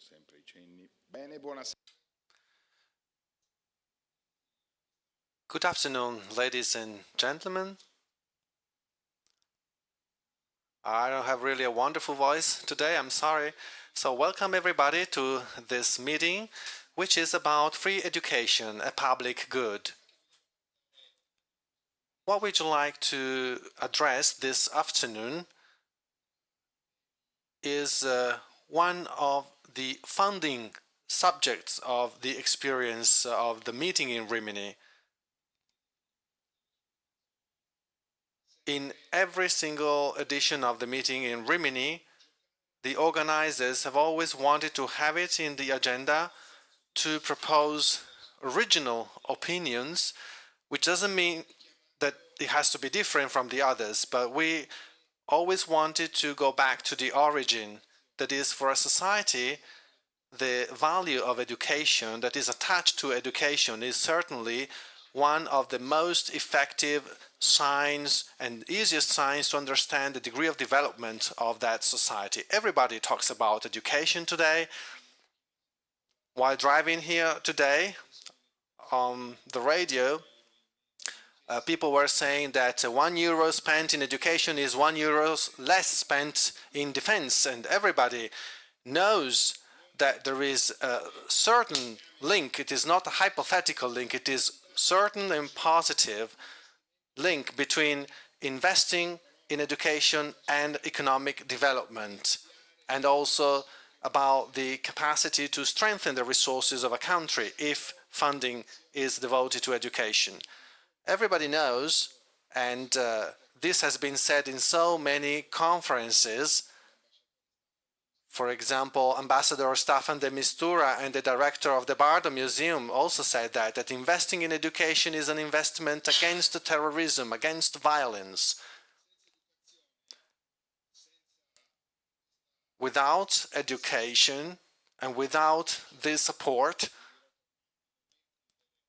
sempre i cenni. Bene, buonasera. Good afternoon, ladies and gentlemen. I don't have really a wonderful voice today, I'm sorry. So welcome everybody to this meeting, which is about free education, a public good. What would you like to address this afternoon is one of the founding subjects of the experience of the meeting in Rimini. In every single edition of the meeting in Rimini, the organizers have always wanted to have it in the agenda to propose original opinions, which doesn't mean that it has to be different from the others, but we always wanted to go back to the origin. That is, for a society, the value of education that is attached to education is certainly one of the most effective signs and easiest signs to understand the degree of development of that society. Everybody talks about education today. While driving here today on the radio, people were saying that €1 spent in education is €1 less spent in defense, and everybody knows that there is a certain link. It is not a hypothetical link, it is certain and positive link between investing in education and economic development, and also about the capacity to strengthen the resources of a country if funding is devoted to education. Everybody knows, and this has been said in so many conferences. For example, Ambassador Staffan de Mistura and the director of the Bardo Museum also said that investing in education is an investment against terrorism, against violence. Without education and without this support,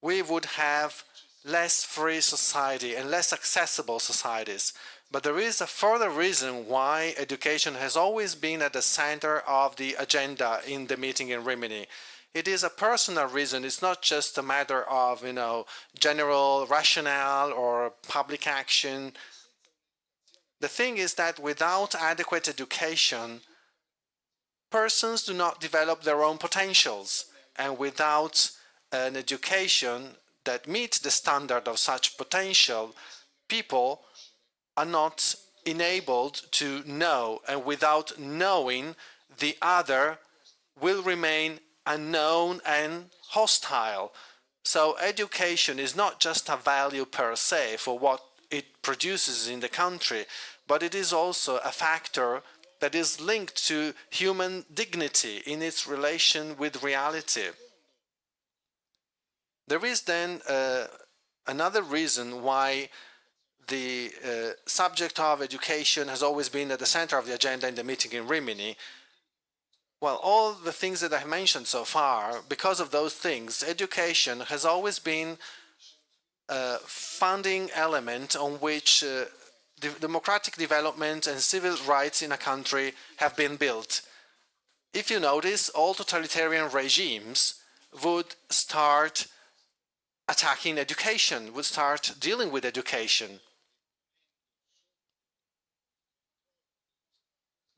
we would have less free society and less accessible societies. But there is a further reason why education has always been at the center of the agenda in the meeting in Rimini. It is a personal reason. It's not just a matter of, general rationale or public action. The thing is that without adequate education, persons do not develop their own potentials. And without an education that meets the standard of such potential, people are not enabled to know, and without knowing, the other will remain unknown and hostile. So education is not just a value per se for what it produces in the country, but it is also a factor that is linked to human dignity in its relation with reality. There is then another reason why the subject of education has always been at the center of the agenda in the meeting in Rimini. Well, all the things that I've mentioned so far, because of those things, education has always been a founding element on which democratic development and civil rights in a country have been built. If you notice, all totalitarian regimes would start attacking education, would start dealing with education.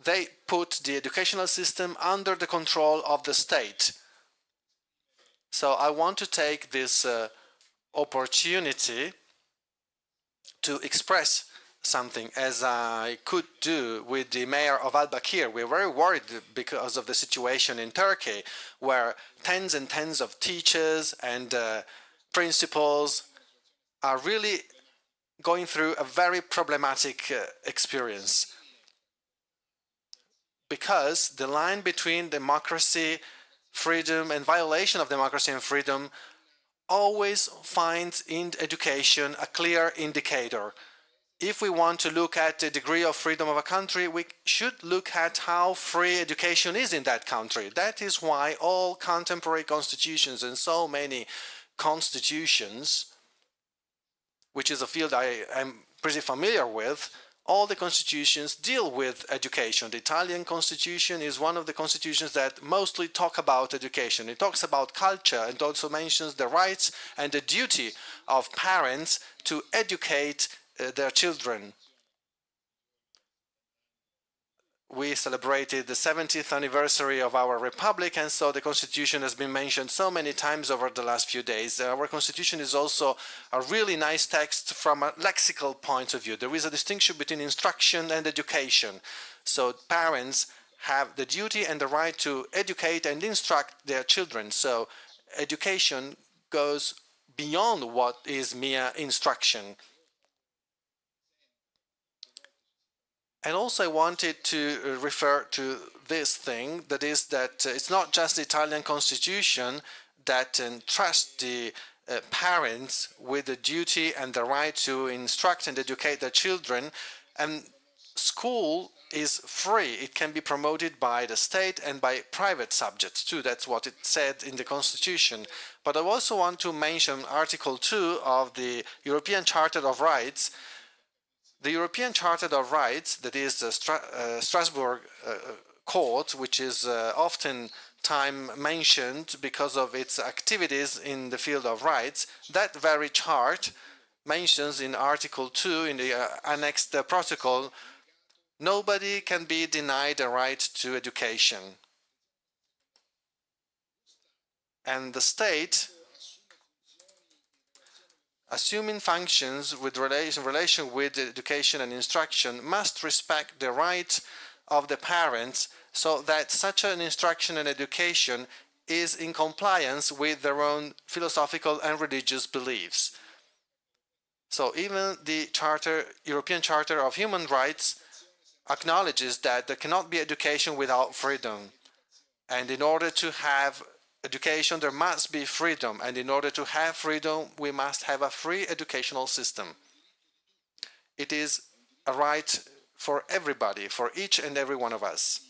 They put the educational system under the control of the state. So I want to take this opportunity to express something, as I could do with the mayor of Al-Bakir. We're very worried because of the situation in Turkey, where tens and tens of teachers and principals are really going through a very problematic experience. Because the line between democracy, freedom, and violation of democracy and freedom always finds in education a clear indicator. If we want to look at the degree of freedom of a country, we should look at how free education is in that country. That is why all contemporary constitutions and so many constitutions, which is a field I am pretty familiar with, all the constitutions deal with education. The Italian constitution is one of the constitutions that mostly talk about education. It talks about culture and also mentions the rights and the duty of parents to educate their children. We celebrated the 70th anniversary of our republic, and so the constitution has been mentioned so many times over the last few days. Our constitution is also a really nice text from a lexical point of view. There is a distinction between instruction and education. So parents have the duty and the right to educate and instruct their children. So education goes beyond what is mere instruction. And also I wanted to refer to this thing, that is that it's not just the Italian constitution that entrusts the parents with the duty and the right to instruct and educate their children, and school is free. It can be promoted by the state and by private subjects too. That's what it said in the constitution. But I also want to mention Article 2 of the European Charter of Rights. The European Charter of Rights, that is the Strasbourg Court, which is often time mentioned because of its activities in the field of rights, that very chart mentions in Article 2 in the annexed protocol, nobody can be denied a right to education. And the state, assuming functions with relation with education and instruction, must respect the right of the parents so that such an instruction and education is in compliance with their own philosophical and religious beliefs. So even the European Charter of Human Rights acknowledges that there cannot be education without freedom. And in order to have education, there must be freedom, and in order to have freedom, we must have a free educational system. It is a right for everybody, for each and every one of us.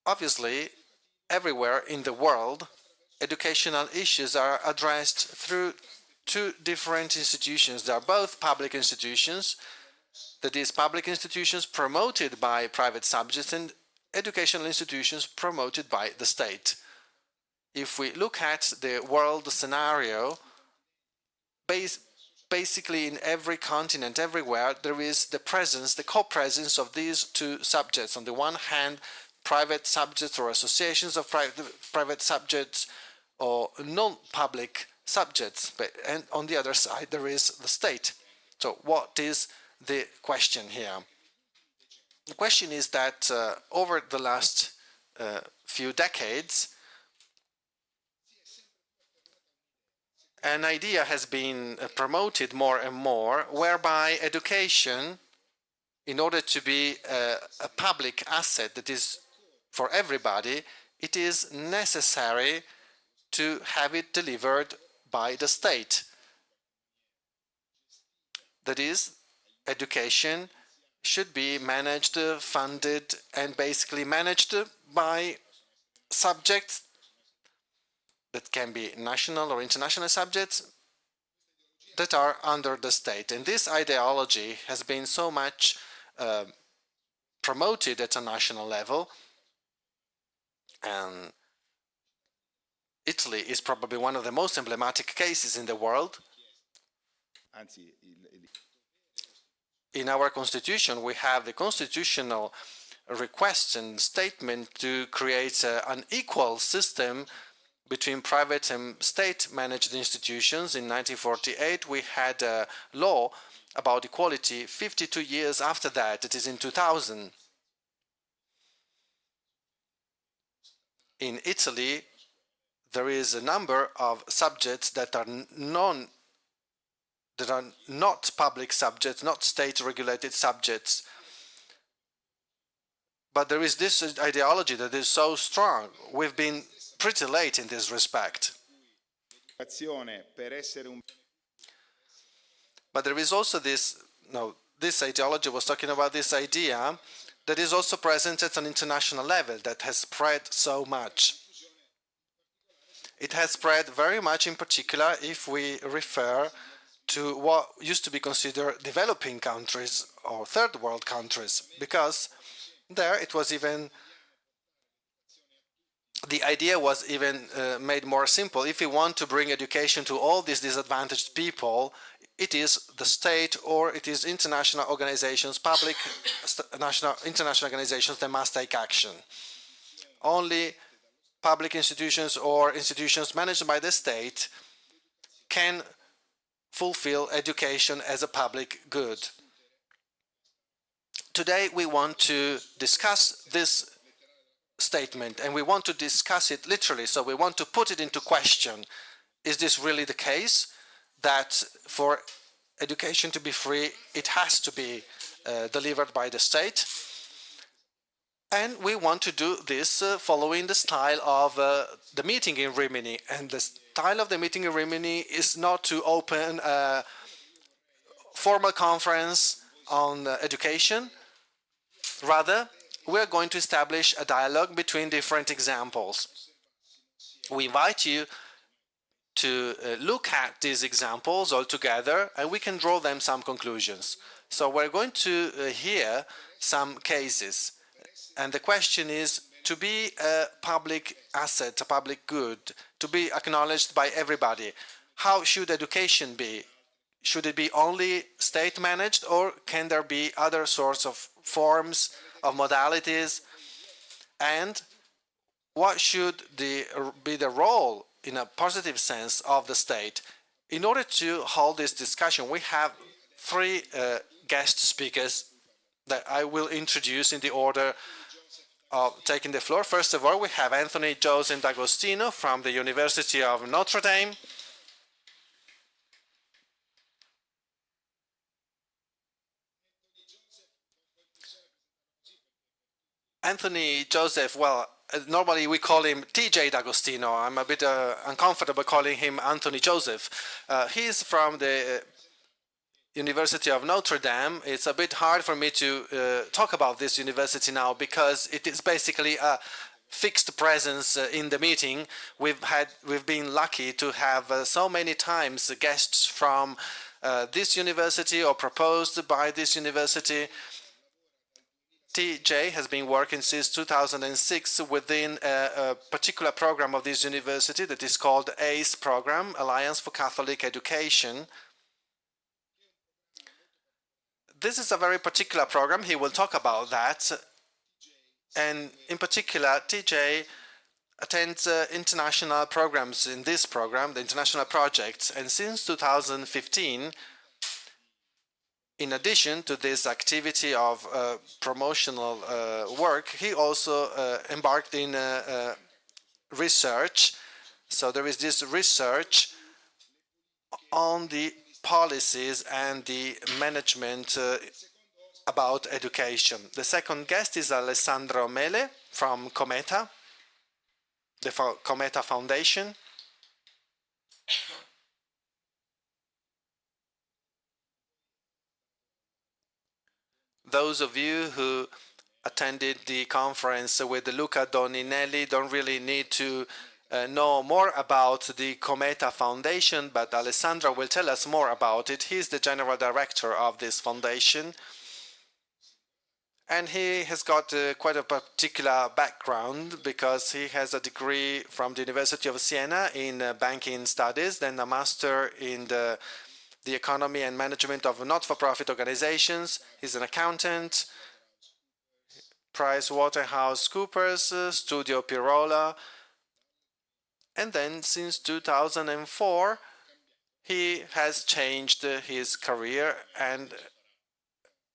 Obviously, everywhere in the world, educational issues are addressed through two different institutions. They are both public institutions, that is, public institutions promoted by private subjects, and educational institutions promoted by the state. If we look at the world scenario, basically in every continent, everywhere, there is the presence, the co-presence of these two subjects. On the one hand, private subjects or associations of private subjects or non-public subjects, and on the other side there is the state. So what is the question here? The question is that over the last few decades, an idea has been promoted more and more whereby education, in order to be a public asset that is for everybody, it is necessary to have it delivered by the state. That is, education should be managed, funded, and basically managed by subjects that can be national or international subjects that are under the state. And this ideology has been so much promoted at a national level, and Italy is probably one of the most emblematic cases in the world. In our constitution, we have the constitutional request and statement to create an equal system between private and state-managed institutions. In 1948, we had a law about equality. 52 years after that, it is in 2000. In Italy, there is a number of subjects that are not public subjects, not state-regulated subjects. But there is this ideology that is so strong. We've been pretty late in this respect. But there is also this ideology was talking about this idea that is also present at an international level that has spread so much. It has spread very much, in particular, if we refer to what used to be considered developing countries or third world countries, because there it was even, the idea was even made more simple. If we want to bring education to all these disadvantaged people, it is the state or it is international organizations, public national international organizations that must take action. Only public institutions or institutions managed by the state can fulfill education as a public good. Today we want to discuss this statement and we want to discuss it literally, so we want to put it into question. Is this really the case that for education to be free it has to be delivered by the state? And we want to do this following the style of the meeting in Rimini. And the style of the meeting in Rimini is not to open a formal conference on education. Rather, we're going to establish a dialogue between different examples. We invite you to look at these examples all together and we can draw them some conclusions. So we're going to hear some cases. And the question is to be a public asset, a public good, to be acknowledged by everybody. How should education be? Should it be only state managed or can there be other sorts of forms, of modalities? And what should be the role in a positive sense of the state? In order to hold this discussion, we have three guest speakers that I will introduce in the order of taking the floor. First of all, we have Anthony Joseph D'Agostino from the University of Notre Dame. Anthony Joseph, well, normally we call him TJ D'Agostino. I'm a bit uncomfortable calling him Anthony Joseph. He's from the University of Notre Dame. It's a bit hard for me to talk about this university now because it is basically a fixed presence in the meeting. We've been lucky to have so many times guests from this university or proposed by this university. TJ has been working since 2006 within a particular program of this university that is called ACE program, Alliance for Catholic Education. This is a very particular program. He will talk about that. And in particular, TJ attends international programs in this program, the international projects. And since 2015, in addition to this activity of promotional work, he also embarked in research. So there is this research on the policies and the management about education. The second guest is Alessandro Mele from Cometa, the Cometa Foundation. Those of you who attended the conference with Luca Doninelli don't really need to know more about the Cometa Foundation, but Alessandro will tell us more about it. He's the general director of this foundation, and he has got quite a particular background because he has a degree from the University of Siena in banking studies, then a master in the economy and management of not-for-profit organizations. He's an accountant, PricewaterhouseCoopers, Studio Pirola, and then since 2004 he has changed his career and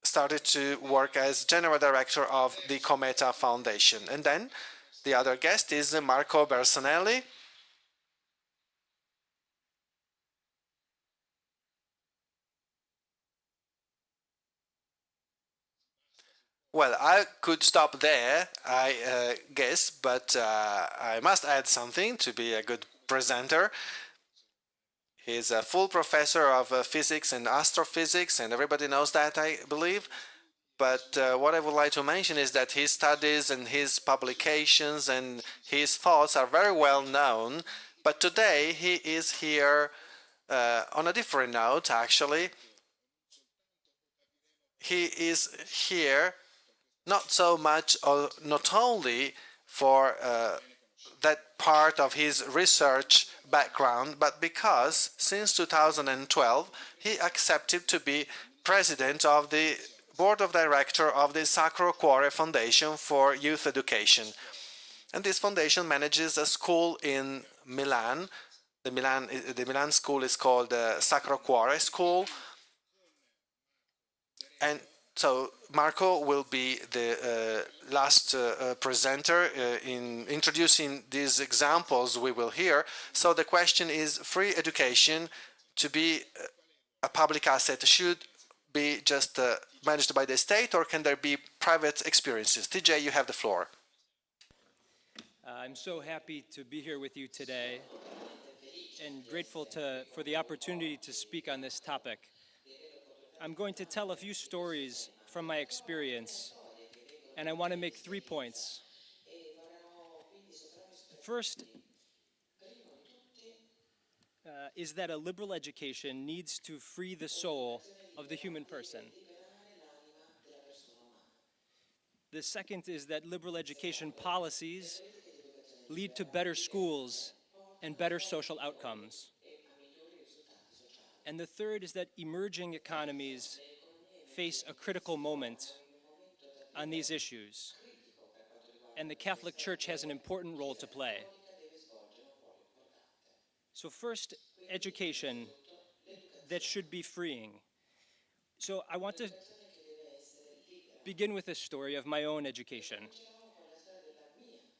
started to work as general director of the Cometa Foundation. And then the other guest is Marco Bersanelli. Well, I could stop there, I guess, but I must add something to be a good presenter. He's a full professor of physics and astrophysics, and everybody knows that, I believe. But what I would like to mention is that his studies and his publications and his thoughts are very well known. But today he is here On a different note, actually, he is here not so much or not only for that part of his research background, but because since 2012 he accepted to be president of the board of director of the Sacro Cuore Foundation for Youth Education. And this foundation manages a school in Milan. The Milan school is called the Sacro Cuore School. And so Marco will be the last presenter in introducing these examples we will hear. So the question is, free education to be a public asset should be just managed by the state, or can there be private experiences? TJ, you have the floor. I'm so happy to be here with you today and grateful for the opportunity to speak on this topic. I'm going to tell a few stories from my experience, and I want to make 3 points. First is that a liberal education needs to free the soul of the human person. The second is that liberal education policies lead to better schools and better social outcomes. And the third is that emerging economies face a critical moment on these issues, and the Catholic Church has an important role to play. So first, education that should be freeing. So I want to begin with a story of my own education.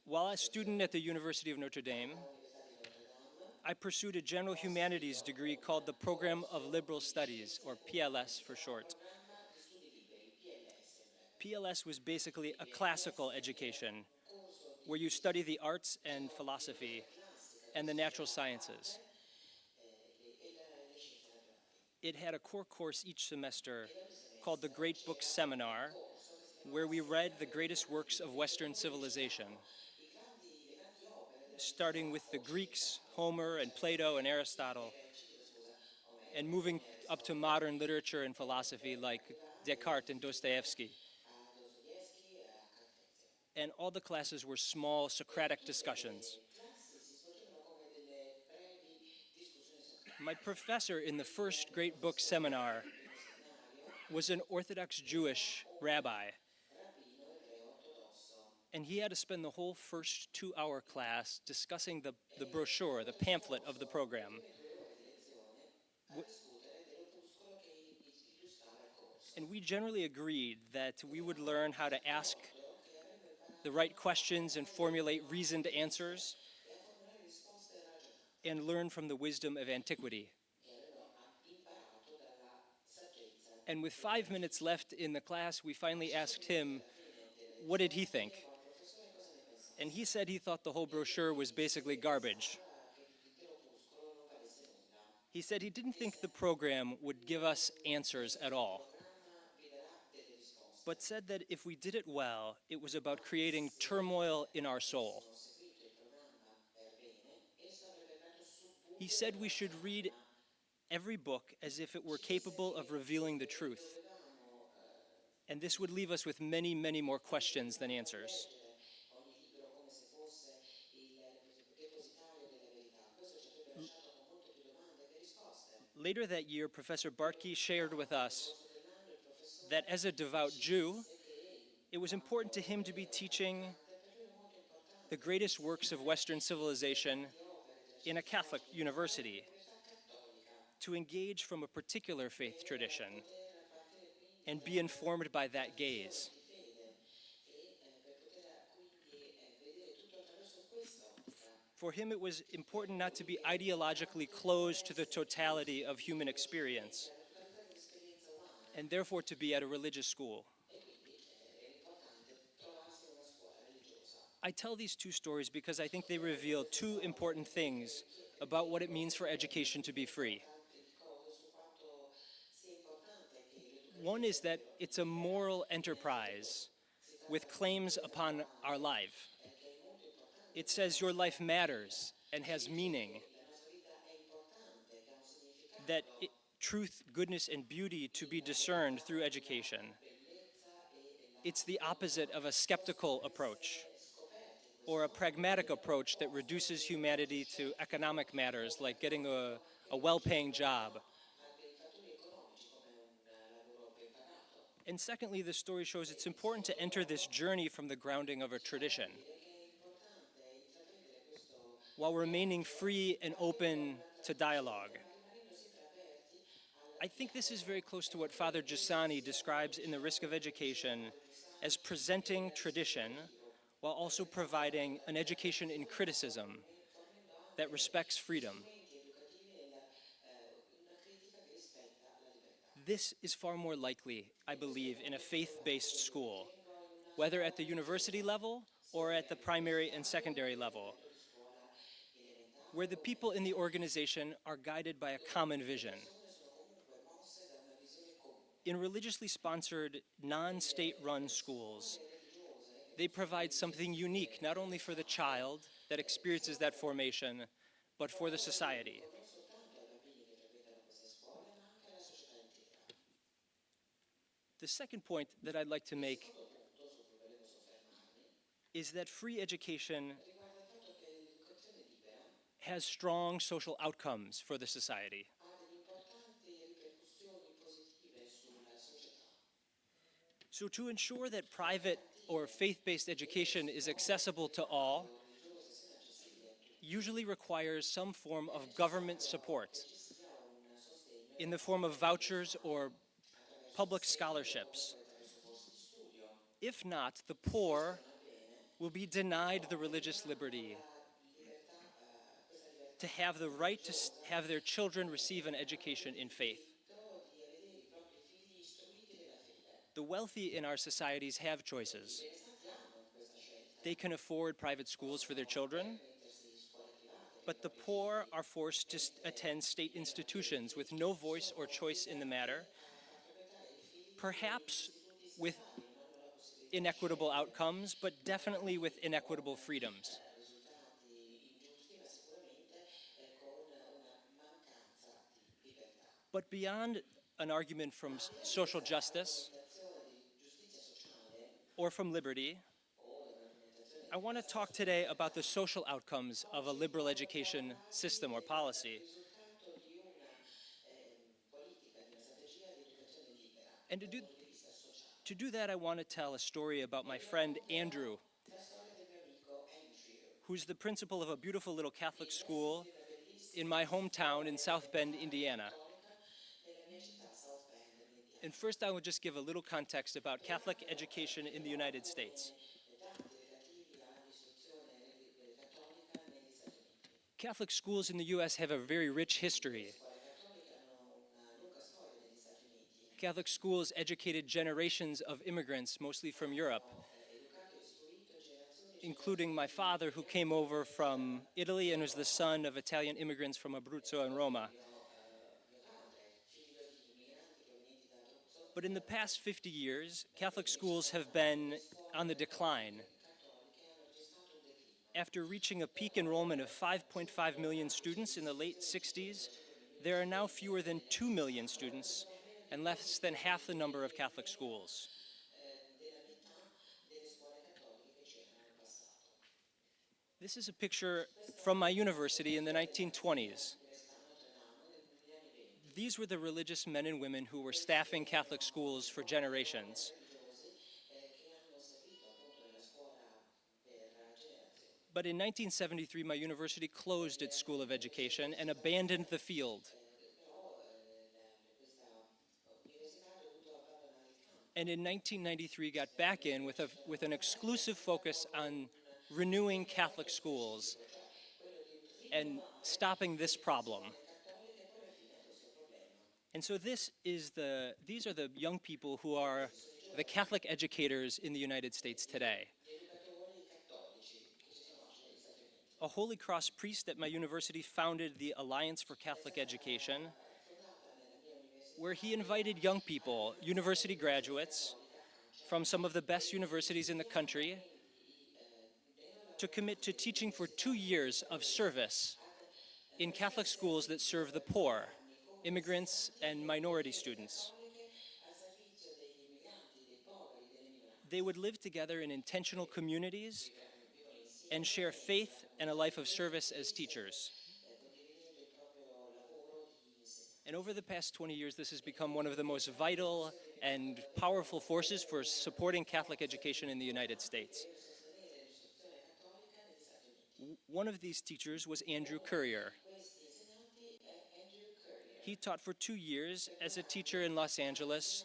While a student at the University of Notre Dame, I pursued a general humanities degree called the Program of Liberal Studies, or PLS for short. PLS was basically a classical education where you study the arts and philosophy and the natural sciences. It had a core course each semester called the Great Book Seminar, where we read the greatest works of Western civilization, starting with the Greeks, Homer and Plato and Aristotle, and moving up to modern literature and philosophy like Descartes and Dostoevsky. And all the classes were small Socratic discussions. My professor in the first Great Book Seminar was an Orthodox Jewish rabbi, and he had to spend the whole first 2-hour class discussing the brochure, the pamphlet of the program. And we generally agreed that we would learn how to ask the right questions and formulate reasoned answers, and learn from the wisdom of antiquity. And with 5 minutes left in the class, we finally asked him, what did he think? And he said he thought the whole brochure was basically garbage. He said he didn't think the program would give us answers at all, but said that if we did it well, it was about creating turmoil in our soul. He said we should read every book as if it were capable of revealing the truth. And this would leave us with many, many more questions than answers. Later that year, Professor Bartke shared with us that as a devout Jew, it was important to him to be teaching the greatest works of Western civilization in a Catholic university, to engage from a particular faith tradition and be informed by that gaze. For him, it was important not to be ideologically closed to the totality of human experience, and therefore to be at a religious school. I tell these two stories because I think they reveal two important things about what it means for education to be free. One is that it's a moral enterprise with claims upon our life. It says your life matters and has meaning. that truth, goodness, and beauty to be discerned through education. It's the opposite of a skeptical approach or a pragmatic approach that reduces humanity to economic matters like getting a well-paying job. And secondly, the story shows it's important to enter this journey from the grounding of a tradition while remaining free and open to dialogue. I think this is very close to what Father Giussani describes in The Risk of Education as presenting tradition while also providing an education in criticism that respects freedom. This is far more likely, I believe, in a faith-based school, whether at the university level or at the primary and secondary level, where the people in the organization are guided by a common vision. In religiously sponsored, non-state-run schools, they provide something unique, not only for the child that experiences that formation, but for the society. The second point that I'd like to make is that free education has strong social outcomes for the society. So to ensure that private or faith-based education is accessible to all usually requires some form of government support in the form of vouchers or public scholarships. If not, the poor will be denied the religious liberty to have the right to have their children receive an education in faith. The wealthy in our societies have choices. They can afford private schools for their children, but the poor are forced to attend state institutions with no voice or choice in the matter, perhaps with inequitable outcomes, but definitely with inequitable freedoms. But beyond an argument from social justice or from liberty, I want to talk today about the social outcomes of a liberal education system or policy. And to do that, I want to tell a story about my friend Andrew, who's the principal of a beautiful little Catholic school in my hometown in South Bend, Indiana. And first, I will just give a little context about Catholic education in the United States. Catholic schools in the U.S. have a very rich history. Catholic schools educated generations of immigrants, mostly from Europe, including my father, who came over from Italy and was the son of Italian immigrants from Abruzzo and Roma. But in the past 50 years, Catholic schools have been on the decline. After reaching a peak enrollment of 5.5 million students in the late 60s, there are now fewer than 2 million students and less than half the number of Catholic schools. This is a picture from my university in the 1920s. These were the religious men and women who were staffing Catholic schools for generations. But in 1973, my university closed its School of Education and abandoned the field. And in 1993, got back in with an exclusive focus on renewing Catholic schools and stopping this problem. And so these are the young people who are the Catholic educators in the United States today. A Holy Cross priest at my university founded the Alliance for Catholic Education, where he invited young people, university graduates, from some of the best universities in the country, to commit to teaching for 2 years of service in Catholic schools that serve the poor immigrants, and minority students. They would live together in intentional communities and share faith and a life of service as teachers. And over the past 20 years, this has become one of the most vital and powerful forces for supporting Catholic education in the United States. One of these teachers was Andrew Currier. He taught for 2 years as a teacher in Los Angeles,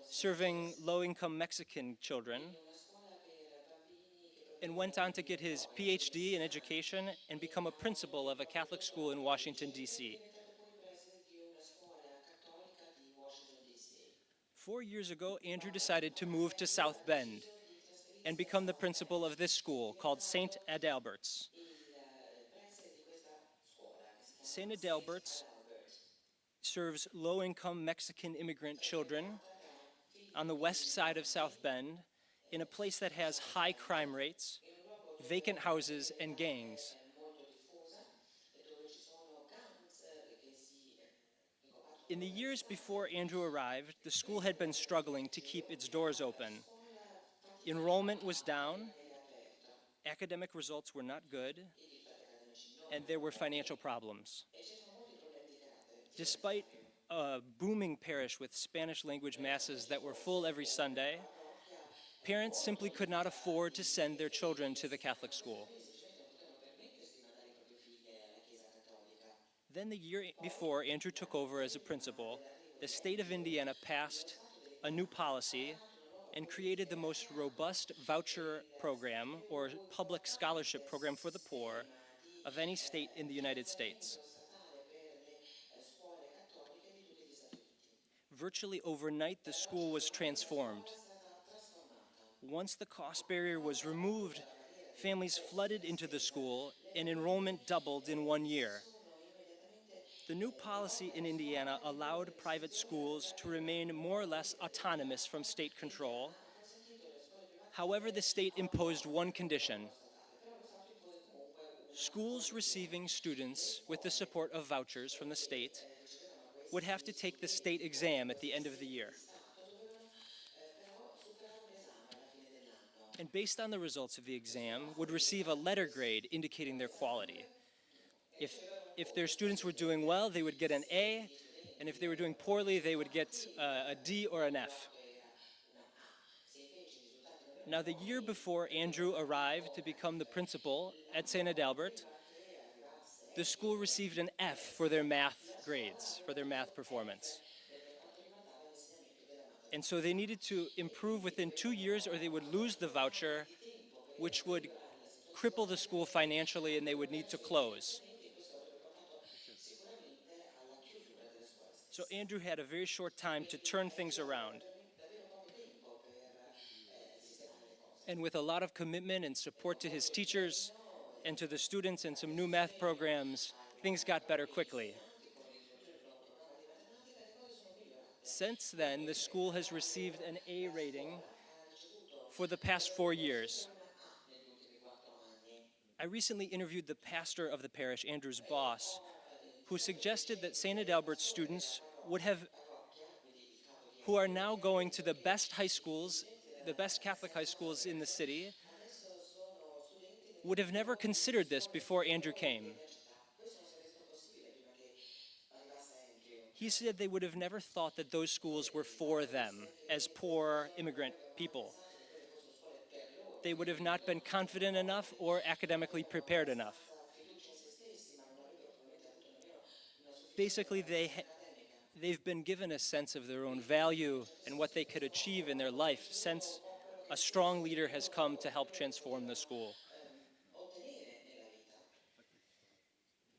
serving low-income Mexican children, and went on to get his PhD in education and become a principal of a Catholic school in Washington, D.C. 4 years ago, Andrew decided to move to South Bend and become the principal of this school called St. Adalbert's. St. Adalbert's serves low-income Mexican immigrant children on the west side of South Bend in a place that has high crime rates, vacant houses, and gangs. In the years before Andrew arrived, the school had been struggling to keep its doors open. Enrollment was down, academic results were not good, and there were financial problems. Despite a booming parish with Spanish language masses that were full every Sunday, parents simply could not afford to send their children to the Catholic school. Then the year before Andrew took over as a principal, the state of Indiana passed a new policy and created the most robust voucher program or public scholarship program for the poor of any state in the United States. Virtually overnight, the school was transformed. Once the cost barrier was removed, families flooded into the school and enrollment doubled in 1 year. The new policy in Indiana allowed private schools to remain more or less autonomous from state control. However, the state imposed one condition. Schools receiving students with the support of vouchers from the state would have to take the state exam at the end of the year. And based on the results of the exam, would receive a letter grade indicating their quality. If their students were doing well, they would get an A, and if they were doing poorly, they would get a D or an F. Now, the year before Andrew arrived to become the principal at St. Adalbert, the school received an F for their math grades, for their math performance. And so they needed to improve within 2 years or they would lose the voucher, which would cripple the school financially and they would need to close. So Andrew had a very short time to turn things around. And with a lot of commitment and support to his teachers and to the students and some new math programs, things got better quickly. Since then, the school has received an A rating for the past 4 years. I recently interviewed the pastor of the parish, Andrew's boss, who suggested that St. Adalbert's students who are now going to the best high schools, the best Catholic high schools in the city, would have never considered this before Andrew came. He said they would have never thought that those schools were for them as poor immigrant people. They would have not been confident enough or academically prepared enough. Basically, they've been given a sense of their own value and what they could achieve in their life since a strong leader has come to help transform the school.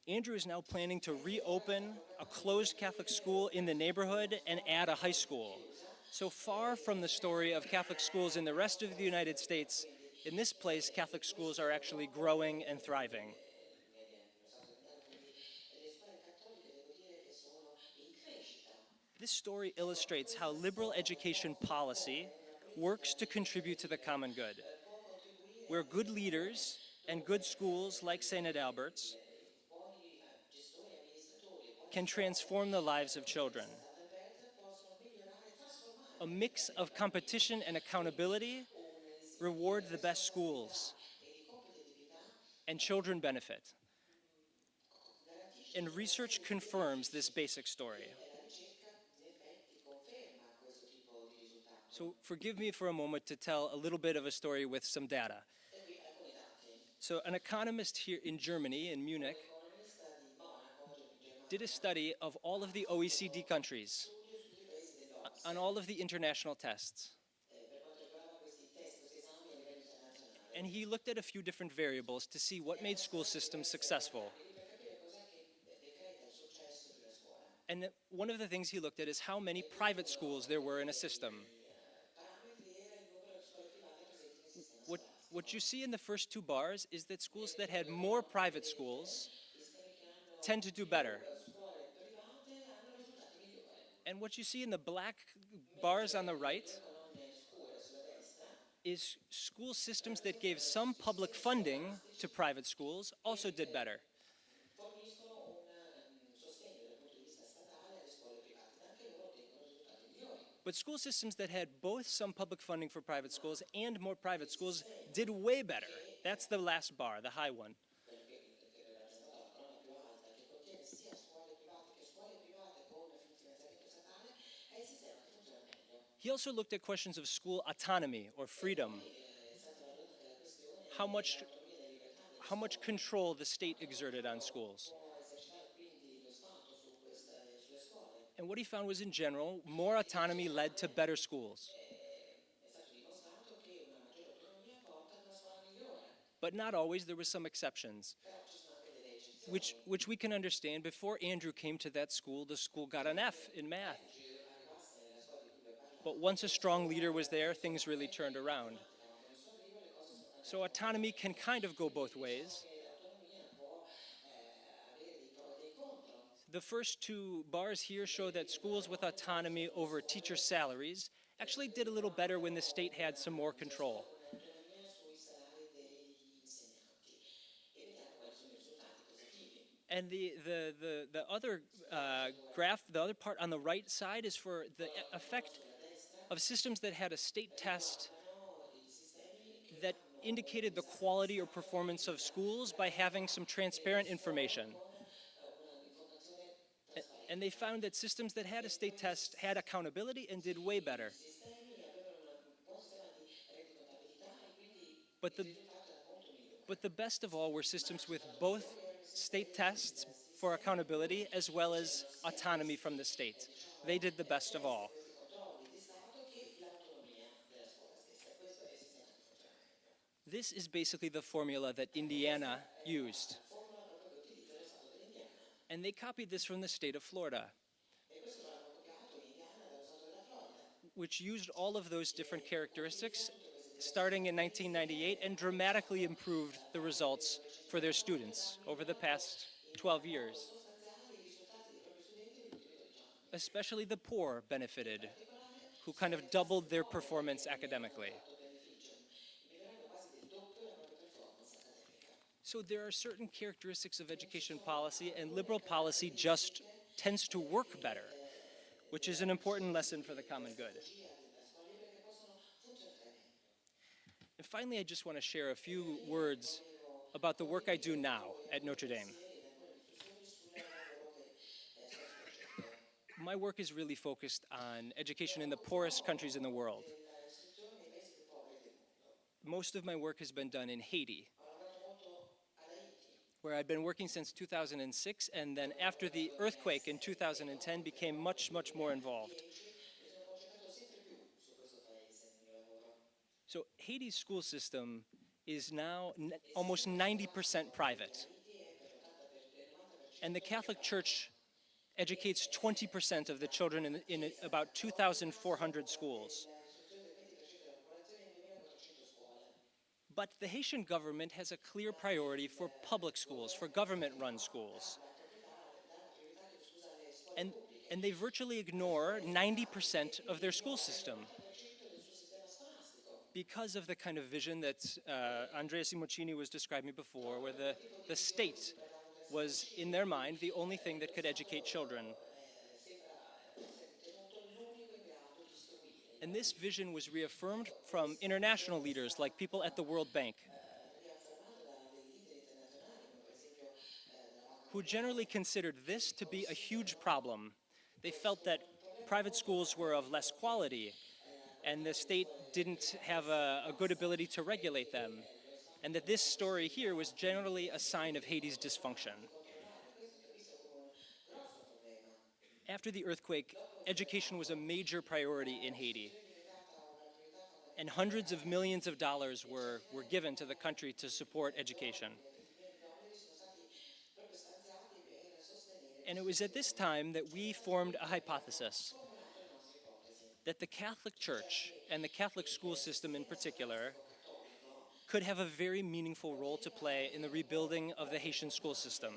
Andrew is now planning to reopen a closed Catholic school in the neighborhood and add a high school. So far from the story of Catholic schools in the rest of the United States, in this place, Catholic schools are actually growing and thriving. This story illustrates how liberal education policy works to contribute to the common good, where good leaders and good schools like St. Adalbert's can transform the lives of children. A mix of competition and accountability reward the best schools, and children benefit. And research confirms this basic story. So forgive me for a moment to tell a little bit of a story with some data. So an economist here in Germany, in Munich, did a study of all of the OECD countries on all of the international tests. And he looked at a few different variables to see what made school systems successful. And one of the things he looked at is how many private schools there were in a system. What you see in the first two bars is that schools that had more private schools tend to do better. And what you see in the black bars on the right is school systems that gave some public funding to private schools also did better. But school systems that had both some public funding for private schools and more private schools did way better. That's the last bar, the high one. He also looked at questions of school autonomy or freedom. How much control the state exerted on schools. And what he found was, in general, more autonomy led to better schools. But not always. There were some exceptions, which we can understand. Before Andrew came to that school, the school got an F in math. But once a strong leader was there, things really turned around. So autonomy can kind of go both ways. The first two bars here show that schools with autonomy over teacher salaries actually did a little better when the state had some more control. And the other graph, the other part on the right side is for the effect of systems that had a state test that indicated the quality or performance of schools by having some transparent information. And they found that systems that had a state test had accountability and did way better. But the best of all were systems with both state tests for accountability as well as autonomy from the state. They did the best of all. This is basically the formula that Indiana used. And they copied this from the state of Florida, which used all of those different characteristics starting in 1998 and dramatically improved the results for their students over the past 12 years. Especially the poor benefited, who kind of doubled their performance academically. So there are certain characteristics of education policy, and liberal policy just tends to work better, which is an important lesson for the common good. And finally, I just want to share a few words about the work I do now at Notre Dame. My work is really focused on education in the poorest countries in the world. Most of my work has been done in Haiti, where I've been working since 2006, and then after the earthquake in 2010 became much, much more involved. So Haiti's school system is now almost 90% private. And the Catholic Church educates 20% of the children in about 2,400 schools. But the Haitian government has a clear priority for public schools, for government-run schools. And they virtually ignore 90% of their school system because of the kind of vision that Andrea Simoncini was describing before, where the state was, in their mind, the only thing that could educate children. And this vision was reaffirmed from international leaders like people at the World Bank, who generally considered this to be a huge problem. They felt that private schools were of less quality and the state didn't have a good ability to regulate them, and that this story here was generally a sign of Haiti's dysfunction. After the earthquake, education was a major priority in Haiti, and hundreds of millions of dollars were given to the country to support education. And it was at this time that we formed a hypothesis that the Catholic Church, and the Catholic school system in particular, could have a very meaningful role to play in the rebuilding of the Haitian school system.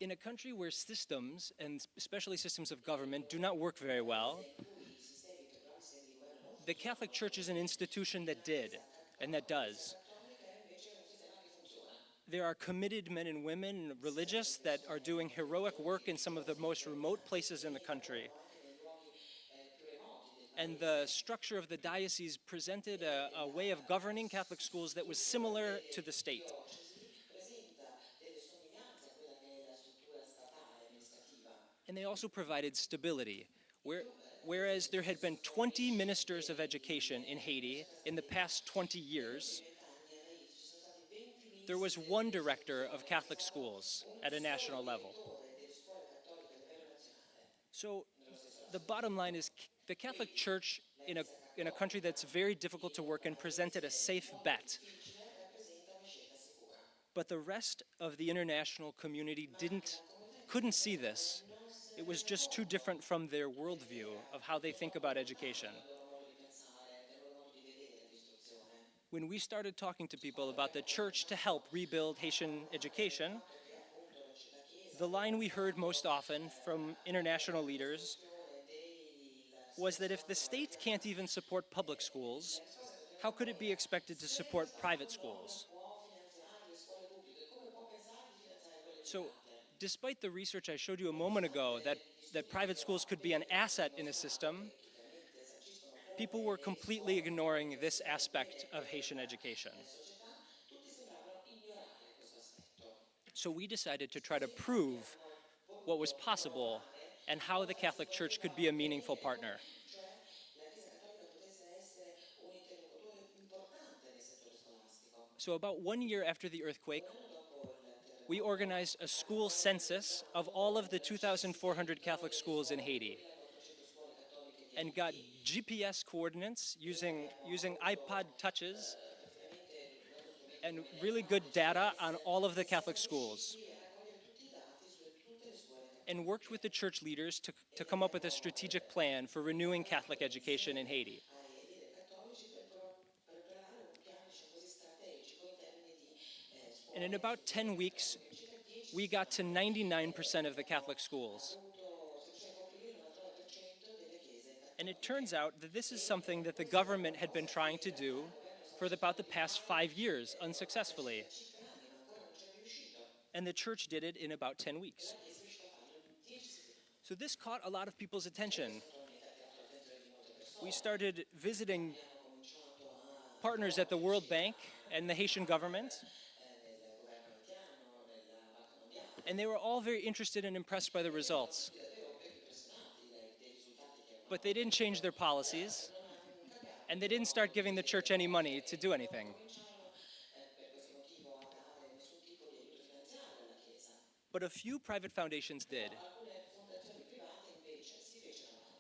In a country where systems, and especially systems of government, do not work very well, the Catholic Church is an institution that did, and that does. There are committed men and women, religious, that are doing heroic work in some of the most remote places in the country. And the structure of the diocese presented a way of governing Catholic schools that was similar to the state. And they also provided stability, whereas there had been 20 ministers of education in Haiti in the past 20 years, there was one director of Catholic schools at a national level. So the bottom line is the Catholic Church in a country that's very difficult to work in presented a safe bet. But the rest of the international community couldn't see this. It was just too different from their worldview of how they think about education. When we started talking to people about the church to help rebuild Haitian education, the line we heard most often from international leaders was that if the state can't even support public schools, how could it be expected to support private schools? So, despite the research I showed you a moment ago that private schools could be an asset in a system, people were completely ignoring this aspect of Haitian education. So we decided to try to prove what was possible and how the Catholic Church could be a meaningful partner. So about 1 year after the earthquake, we organized a school census of all of the 2,400 Catholic schools in Haiti and got GPS coordinates using iPod touches and really good data on all of the Catholic schools, and worked with the church leaders to come up with a strategic plan for renewing Catholic education in Haiti. And in about 10 weeks, we got to 99% of the Catholic schools. And it turns out that this is something that the government had been trying to do for about the past 5 years, unsuccessfully. And the church did it in about 10 weeks. So this caught a lot of people's attention. We started visiting partners at the World Bank and the Haitian government, and they were all very interested and impressed by the results. But they didn't change their policies, and they didn't start giving the church any money to do anything. But a few private foundations did.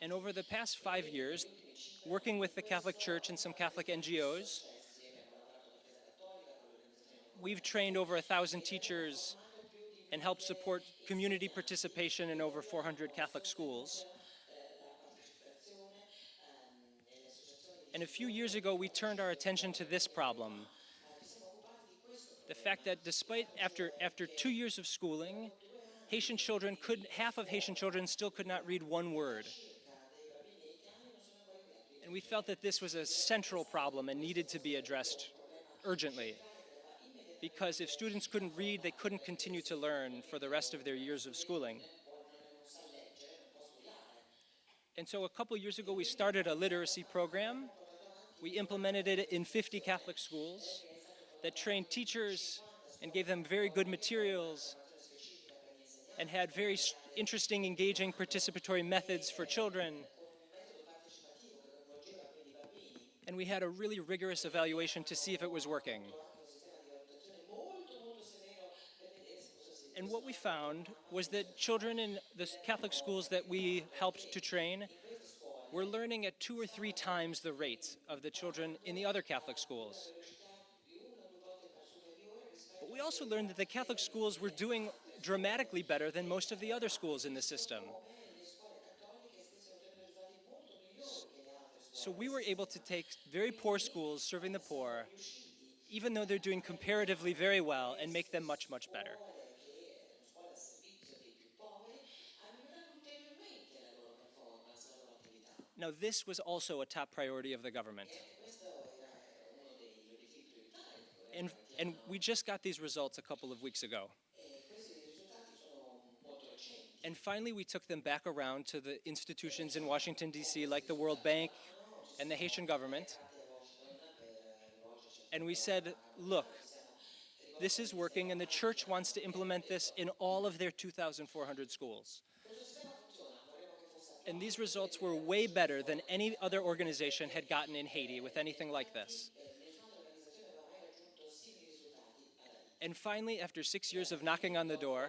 And over the past 5 years, working with the Catholic Church and some Catholic NGOs, we've trained over 1,000 teachers and helped support community participation in over 400 Catholic schools. And a few years ago, we turned our attention to this problem. The fact that after 2 years of schooling, half of Haitian children still could not read one word. And we felt that this was a central problem and needed to be addressed urgently. because if students couldn't read, they couldn't continue to learn for the rest of their years of schooling. And so a couple years ago, we started a literacy program. We implemented it in 50 Catholic schools that trained teachers and gave them very good materials and had very interesting, engaging, participatory methods for children. And we had a really rigorous evaluation to see if it was working. And what we found was that children in the Catholic schools that we helped to train were learning at 2 or 3 times the rate of the children in the other Catholic schools. But we also learned that the Catholic schools were doing dramatically better than most of the other schools in the system. So we were able to take very poor schools serving the poor, even though they're doing comparatively very well, and make them much, much better. Now, this was also a top priority of the government. And we just got these results a couple of weeks ago. And finally, we took them back around to the institutions in Washington, D.C., like the World Bank and the Haitian government. And we said, look, this is working, and the church wants to implement this in all of their 2,400 schools. And these results were way better than any other organization had gotten in Haiti with anything like this. And finally, after 6 years of knocking on the door,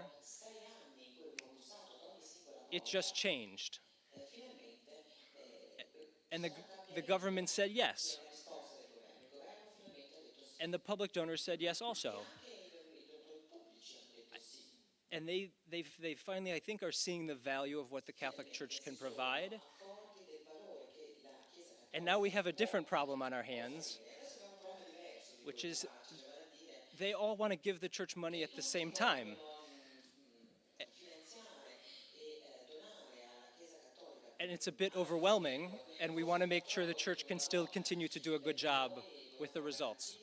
it just changed. And the government said yes. And the public donors said yes also. And they finally, I think, are seeing the value of what the Catholic Church can provide. And now we have a different problem on our hands, which is they all want to give the church money at the same time. And it's a bit overwhelming, and we want to make sure the church can still continue to do a good job with the results.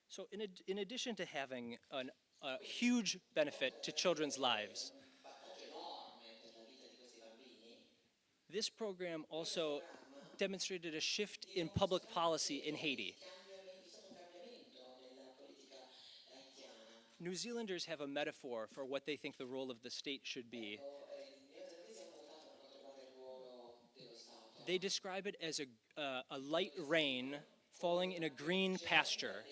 So in addition to having a huge benefit to children's lives, this program also demonstrated a shift in public policy in Haiti. New Zealanders have a metaphor for what they think the role of the state should be. They describe it as a light rain falling in a green pasture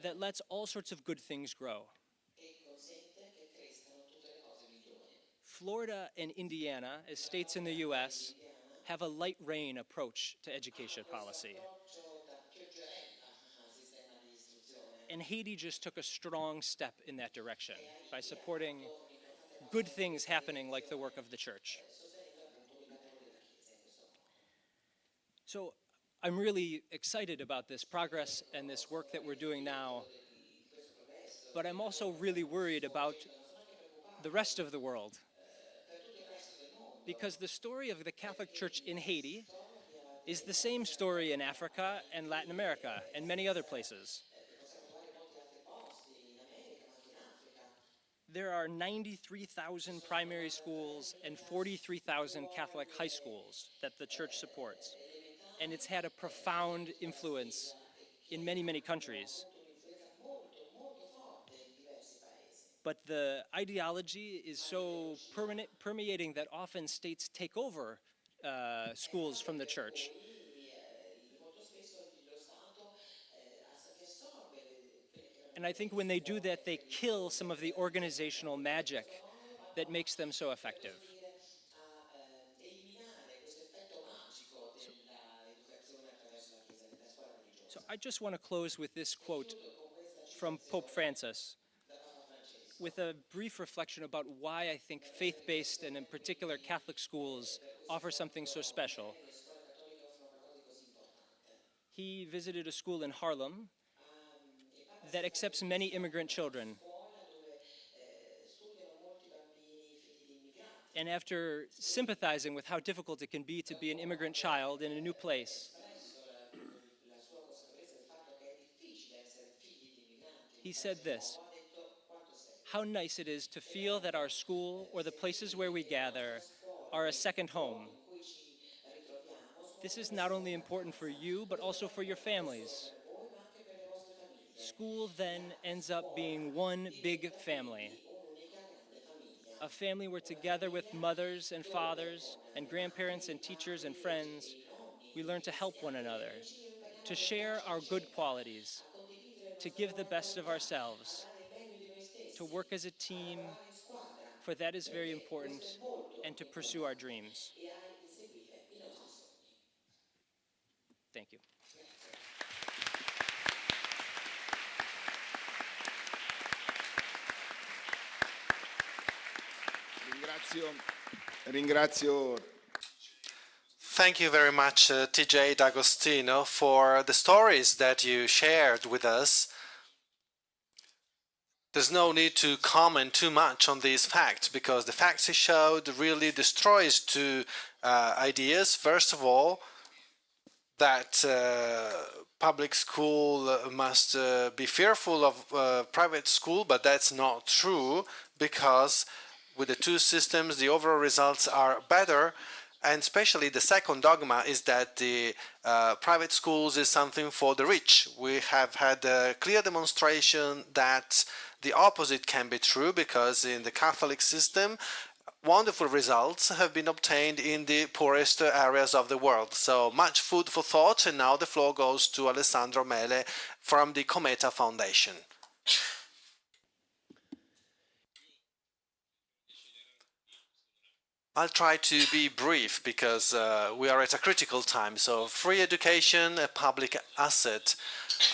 that lets all sorts of good things grow. Florida and Indiana, as states in the US, have a light rain approach to education policy. And Haiti just took a strong step in that direction by supporting good things happening like the work of the church. So I'm really excited about this progress and this work that we're doing now, but I'm also really worried about the rest of the world, because the story of the Catholic Church in Haiti is the same story in Africa and Latin America and many other places. There are 93,000 primary schools and 43,000 Catholic high schools that the church supports. And it's had a profound influence in many, many countries. But the ideology is so permeating that often states take over schools from the church. And I think when they do that, they kill some of the organizational magic that makes them so effective. So I just want to close with this quote from Pope Francis, with a brief reflection about why I think faith-based and in particular Catholic schools offer something so special. He visited a school in Harlem that accepts many immigrant children. And after sympathizing with how difficult it can be to be an immigrant child in a new place, he said this: how nice it is to feel that our school or the places where we gather are a second home. This is not only important for you, but also for your families. School then ends up being one big family. A family where together with mothers and fathers and grandparents and teachers and friends, we learn to help one another, to share our good qualities, to give the best of ourselves, to work as a team, for that is very important, and to pursue our dreams. Thank you. Ringrazio Thank you very much, TJ D'Agostino, for the stories that you shared with us. There's no need to comment too much on these facts because the facts he showed really destroys two ideas. First of all, that public school must be fearful of private school, but that's not true because with the two systems, the overall results are better. And especially the second dogma is that the private schools is something for the rich. We have had a clear demonstration that the opposite can be true because in the Catholic system, wonderful results have been obtained in the poorest areas of the world. So much food for thought, and now the floor goes to Alessandro Mele from the Cometa Foundation. I'll try to be brief because we are at a critical time. So free education, a public asset.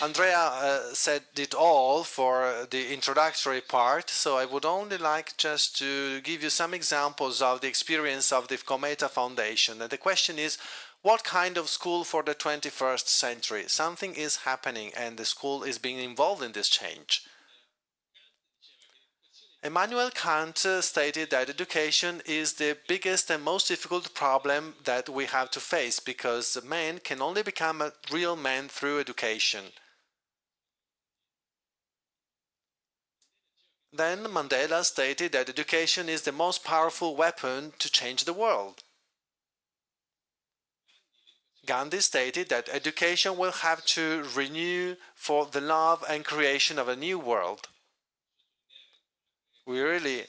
Andrea said it all for the introductory part, so I would only like just to give you some examples of the experience of the Cometa Foundation. And the question is, what kind of school for the 21st century? Something is happening and the school is being involved in this change. Immanuel Kant stated that education is the biggest and most difficult problem that we have to face because man can only become a real man through education. Then Mandela stated that education is the most powerful weapon to change the world. Gandhi stated that education will have to renew for the love and creation of a new world. We really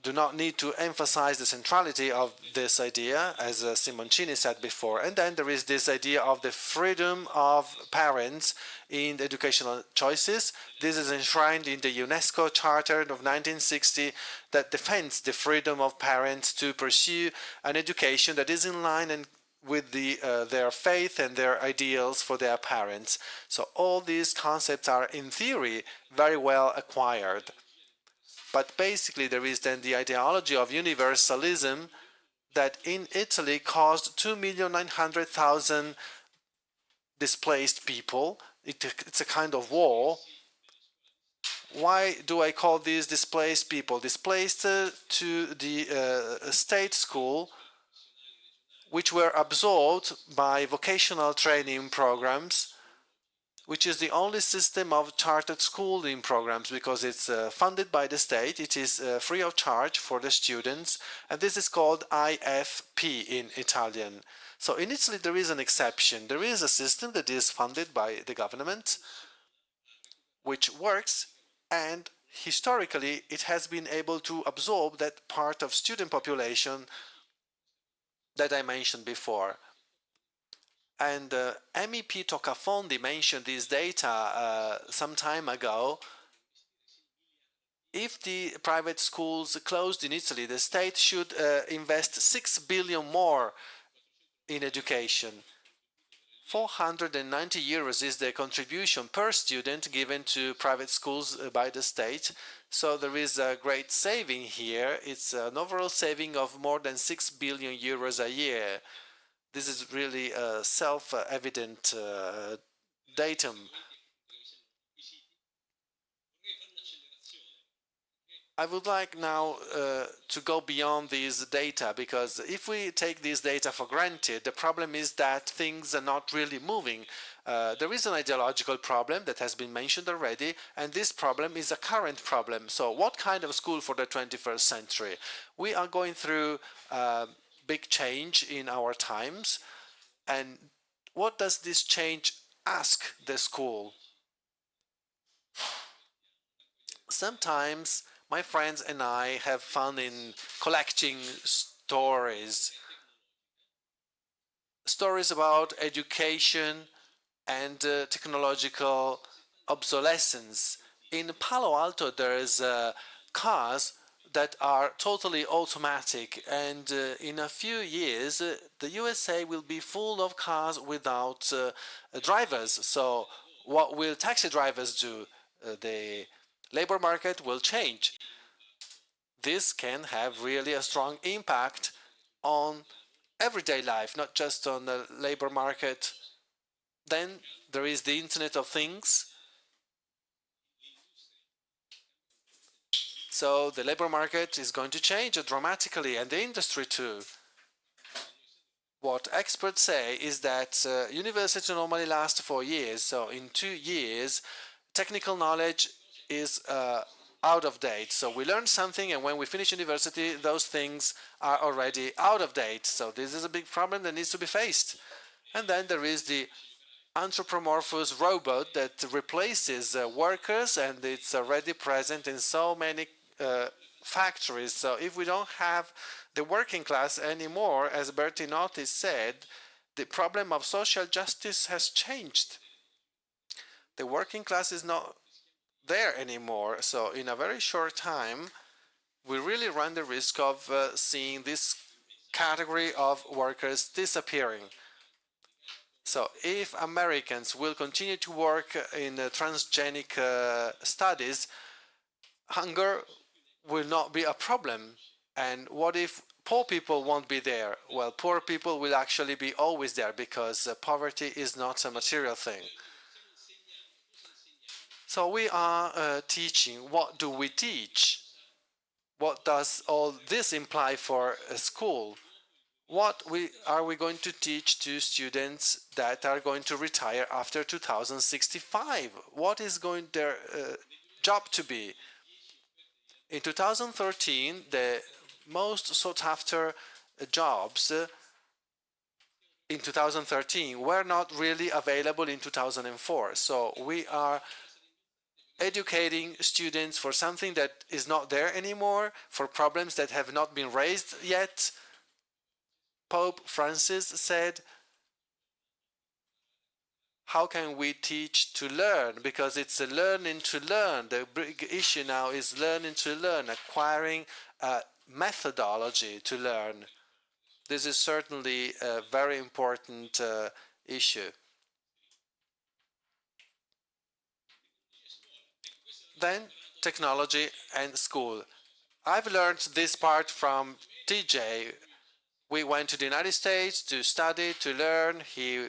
do not need to emphasize the centrality of this idea, as Simoncini said before. And then there is this idea of the freedom of parents in educational choices. This is enshrined in the UNESCO Charter of 1960 that defends the freedom of parents to pursue an education that is in line and with their faith and their ideals for their parents. So all these concepts are, in theory, very well acquired. But basically there is then the ideology of universalism that in Italy caused 2,900,000 displaced people. It's a kind of war. Why do I call these displaced people? Displaced to the state school, which were absorbed by vocational training programs, which is the only system of chartered schooling programs because it's funded by the state. It is free of charge for the students, and this is called IFP in Italian. So in Italy there is an exception. There is a system that is funded by the government, which works, and historically it has been able to absorb that part of student population that I mentioned before. And MEP Toccafondi mentioned this data some time ago. If the private schools closed in Italy, the state should invest 6 billion more in education. 490 euros is the contribution per student given to private schools by the state. So there is a great saving here. It's an overall saving of more than 6 billion euros a year. This is really a self-evident datum. I would like now to go beyond these data, because if we take these data for granted, the problem is that things are not really moving. There is an ideological problem that has been mentioned already, and this problem is a current problem. So what kind of school for the 21st century? We are going through big change in our times, and what does this change ask the school? Sometimes my friends and I have fun in collecting stories about education and technological obsolescence. In Palo Alto, there is cars that are totally automatic, and in a few years, the USA will be full of cars without drivers. So, what will taxi drivers do? The labor market will change. This can have really a strong impact on everyday life, not just on the labor market. Then there is the Internet of Things. So the labor market is going to change dramatically, and the industry too. What experts say is that university normally lasts 4 years, so in 2 years, technical knowledge is out of date. So we learn something, and when we finish university, those things are already out of date. So this is a big problem that needs to be faced. And then there is the anthropomorphous robot that replaces workers, and it's already present in so many factories. So if we don't have the working class anymore, as Bertinotti said, the problem of social justice has changed. The working class is not there anymore. So in a very short time, we really run the risk of seeing this category of workers disappearing. So if Americans will continue to work in transgenic studies, hunger will not be a problem. And what if poor people won't be there? Well, poor people will actually be always there, because poverty is not a material thing. So we are teaching. What do we teach? What does all this imply for a school? Are we going to teach to students that are going to retire after 2065? What is going their job to be? In 2013, the most sought after jobs in 2013 were not really available in 2004. So we are educating students for something that is not there anymore, for problems that have not been raised yet. Pope Francis said, how can we teach to learn? Because it's a learning to learn. The big issue now is learning to learn, acquiring a methodology to learn. This is certainly a very important issue. Then, technology and school. I've learned this part from TJ. We went to the United States to study, to learn. He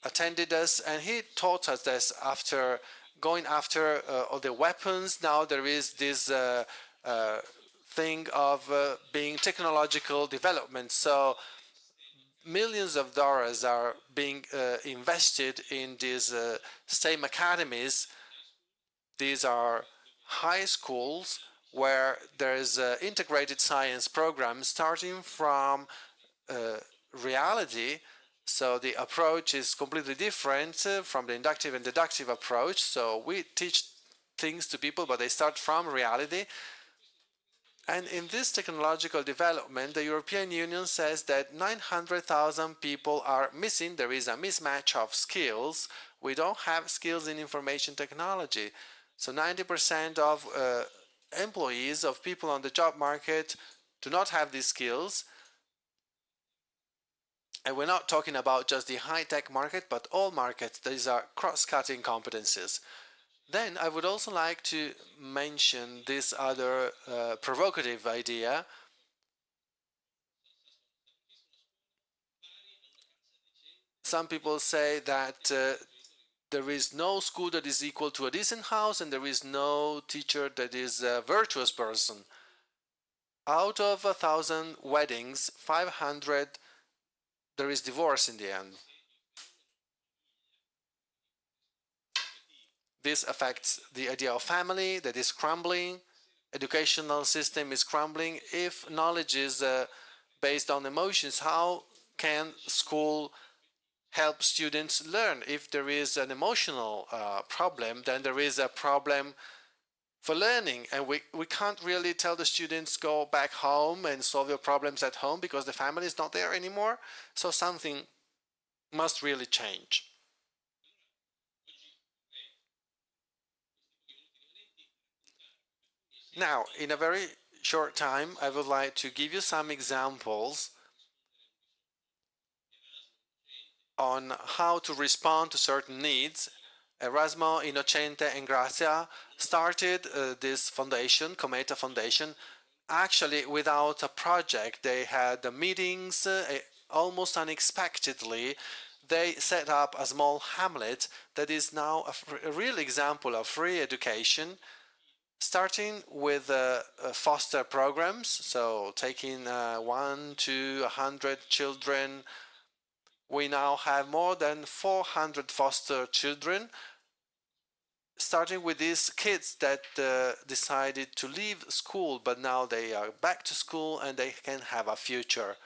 attended us, and he taught us this after going after all the weapons. Now there is this thing of being technological development. So millions of dollars are being invested in these STEM academies. These are high schools where there is an integrated science program starting from reality. So the approach is completely different from the inductive and deductive approach. So we teach things to people, but they start from reality. And in this technological development, the European Union says that 900,000 people are missing. There is a mismatch of skills. We don't have skills in information technology. So 90% of employees, of people on the job market, do not have these skills. And we're not talking about just the high-tech market, but all markets. These are cross-cutting competencies. Then I would also like to mention this other provocative idea. Some people say that there is no school that is equal to a decent house, and there is no teacher that is a virtuous person. Out of 1,000 weddings, 500 there is divorce in the end. This affects the idea of family that is crumbling, educational system is crumbling. If knowledge is based on emotions, how can school help students learn? If there is an emotional problem, then there is a problem for learning, and we can't really tell the students go back home and solve your problems at home because the family is not there anymore. So something must really change. Now, in a very short time, I would like to give you some examples on how to respond to certain needs. Erasmo, Innocente, and Grazia started this foundation, Cometa Foundation, actually without a project. They had the meetings almost unexpectedly. They set up a small hamlet that is now a real example of free education, starting with foster programs, so taking 1 to 100 children. We now have more than 400 foster children, starting with these kids that decided to leave school, but now they are back to school and they can have a future.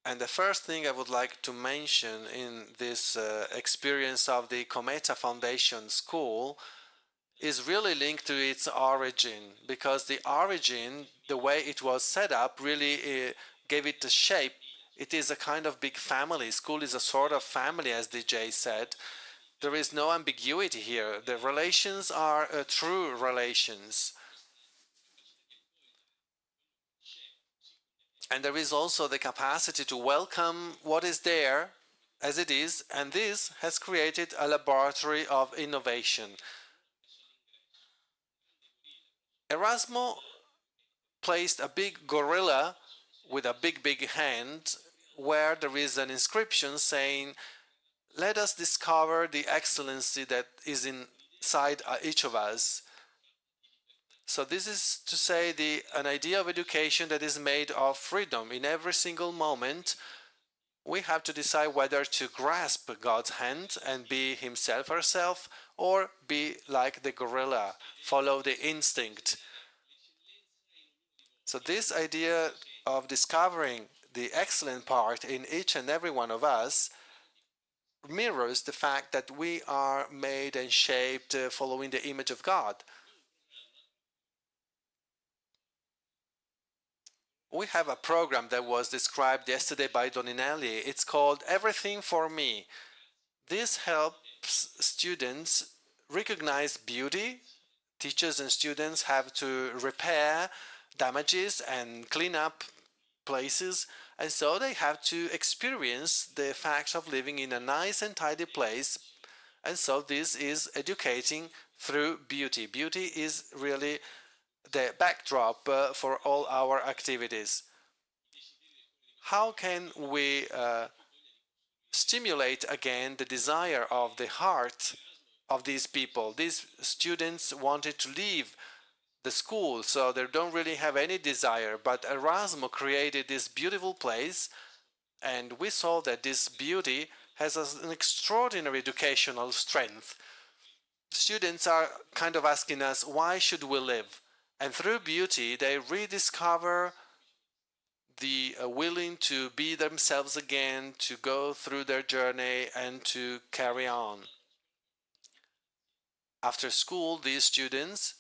And the first thing I would like to mention in this experience of the Cometa Foundation School is really linked to its origin, because the origin, the way it was set up, really gave it a shape. It is a kind of big family. School is a sort of family, as DJ said. There is no ambiguity here. The relations are true relations. And there is also the capacity to welcome what is there as it is, and this has created a laboratory of innovation. Erasmo placed a big gorilla with a big hand where there is an inscription saying, let us discover the excellency that is inside each of us. So this is to say an idea of education that is made of freedom. In every single moment, we have to decide whether to grasp God's hand and be himself or herself, or be like the gorilla, follow the instinct. So this idea of discovering the excellent part in each and every one of us mirrors the fact that we are made and shaped following the image of God. We have a program that was described yesterday by Doninelli. It's called Everything for Me. This helps students recognize beauty. Teachers and students have to repair damages and clean up places, and so they have to experience the fact of living in a nice and tidy place. And so this is educating through beauty. Beauty is really the backdrop for all our activities. How can we stimulate again the desire of the heart of these people? These students wanted to leave the school, so they don't really have any desire, but Erasmo created this beautiful place, and we saw that this beauty has an extraordinary educational strength. Students are kind of asking us, why should we live? And through beauty, they rediscover the willing to be themselves again, to go through their journey and to carry on. After school, these students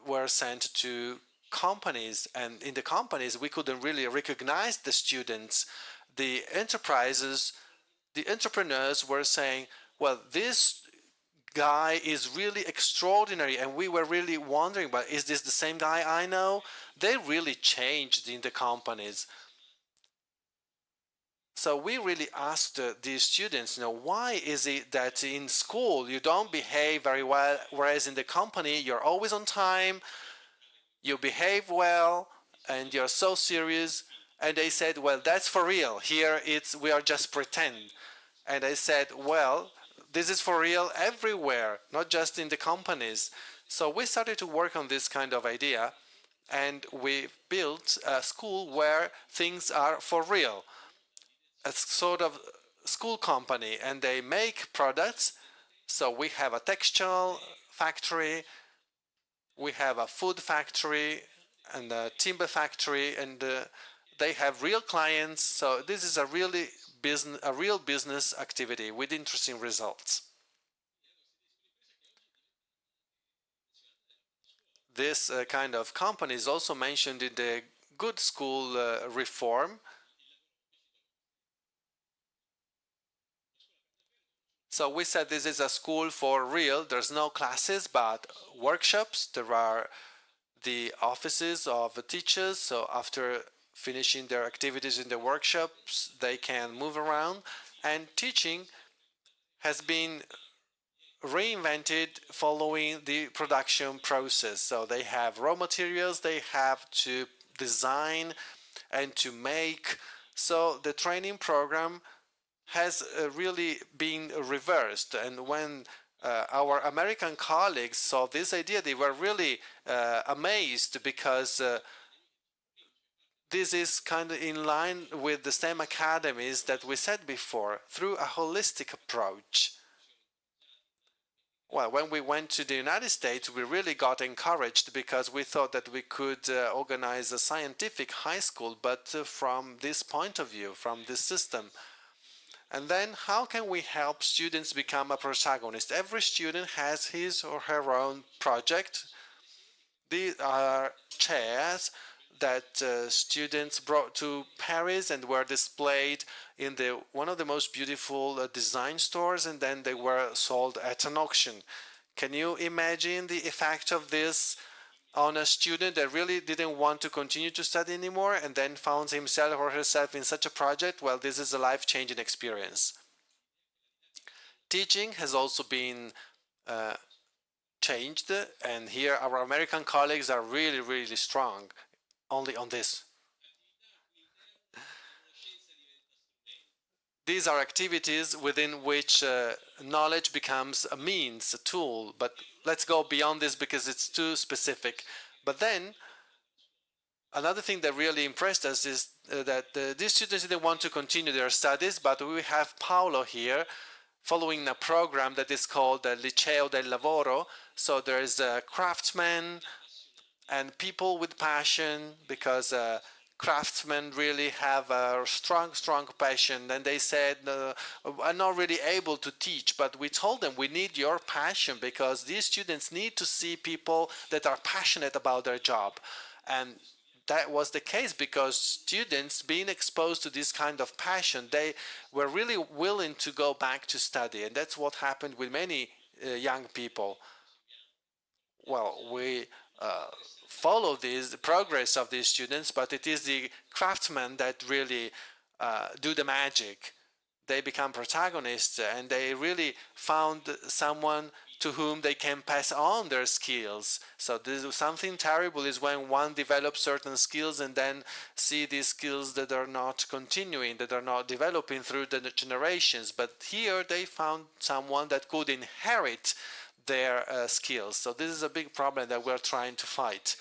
were sent to companies, and in the companies, we couldn't really recognize the students. The enterprises, the entrepreneurs were saying, well, this guy is really extraordinary, and we were really wondering, but is this the same guy I know? They really changed in the companies. So we really asked these students, why is it that in school you don't behave very well, whereas in the company you're always on time, you behave well, and you're so serious, And they said, well, that's for real. Here we are just pretend. And I said, well, this is for real everywhere, not just in the companies. So we started to work on this kind of idea, and we built a school where things are for real, a sort of school company, and they make products. So we have a textile factory, we have a food factory, and a timber factory, and they have real clients. So this is a real business activity with interesting results. This kind of company is also mentioned in the good school reform. So we said this is a school for real. There's no classes, but workshops. There are the offices of the teachers. So after finishing their activities in the workshops, they can move around. And teaching has been reinvented following the production process. So they have raw materials, they have to design and to make. So the training program has really been reversed. And when our American colleagues saw this idea, they were really amazed, because this is kind of in line with the STEM academies that we said before, through a holistic approach. Well, when we went to the United States, we really got encouraged, because we thought that we could organize a scientific high school, but from this point of view, from this system. And then how can we help students become a protagonist? Every student has his or her own project. These are chairs that students brought to Paris and were displayed in one of the most beautiful design stores, and then they were sold at an auction. Can you imagine the effect of this on a student that really didn't want to continue to study anymore and then found himself or herself in such a project? Well, this is a life-changing experience. Teaching has also been changed, and here our American colleagues are really, really strong only on this. These are activities within which knowledge becomes a means, a tool, but let's go beyond this because it's too specific. But then, another thing that really impressed us is that these students didn't want to continue their studies, but we have Paolo here following a program that is called the Liceo del Lavoro. So there is craftsmen and people with passion, because craftsmen really have a strong, strong passion. And they said, I'm not really able to teach, but we told them we need your passion, because these students need to see people that are passionate about their job. And that was the case, because students being exposed to this kind of passion, they were really willing to go back to study. And that's what happened with many young people. Well, we follow the progress of these students, but it is the craftsmen that really do the magic. They become protagonists, and they really found someone to whom they can pass on their skills. So this is something terrible is when one develops certain skills and then see these skills that are not continuing, that are not developing through the generations. But here they found someone that could inherit their skills. So this is a big problem that we're trying to fight.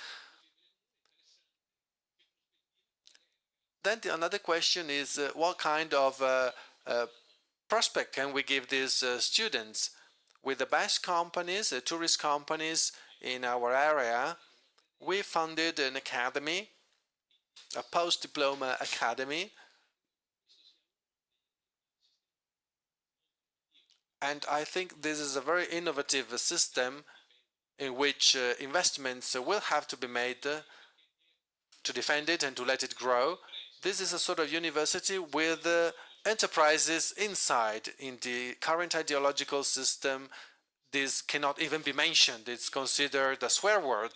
Then another question is what kind of prospect can we give these students? With the best companies, the tourist companies in our area, we funded an academy, a post-diploma academy. And I think this is a very innovative system in which investments will have to be made to defend it and to let it grow. This is a sort of university with enterprises inside. In the current ideological system, this cannot even be mentioned. It's considered a swear word.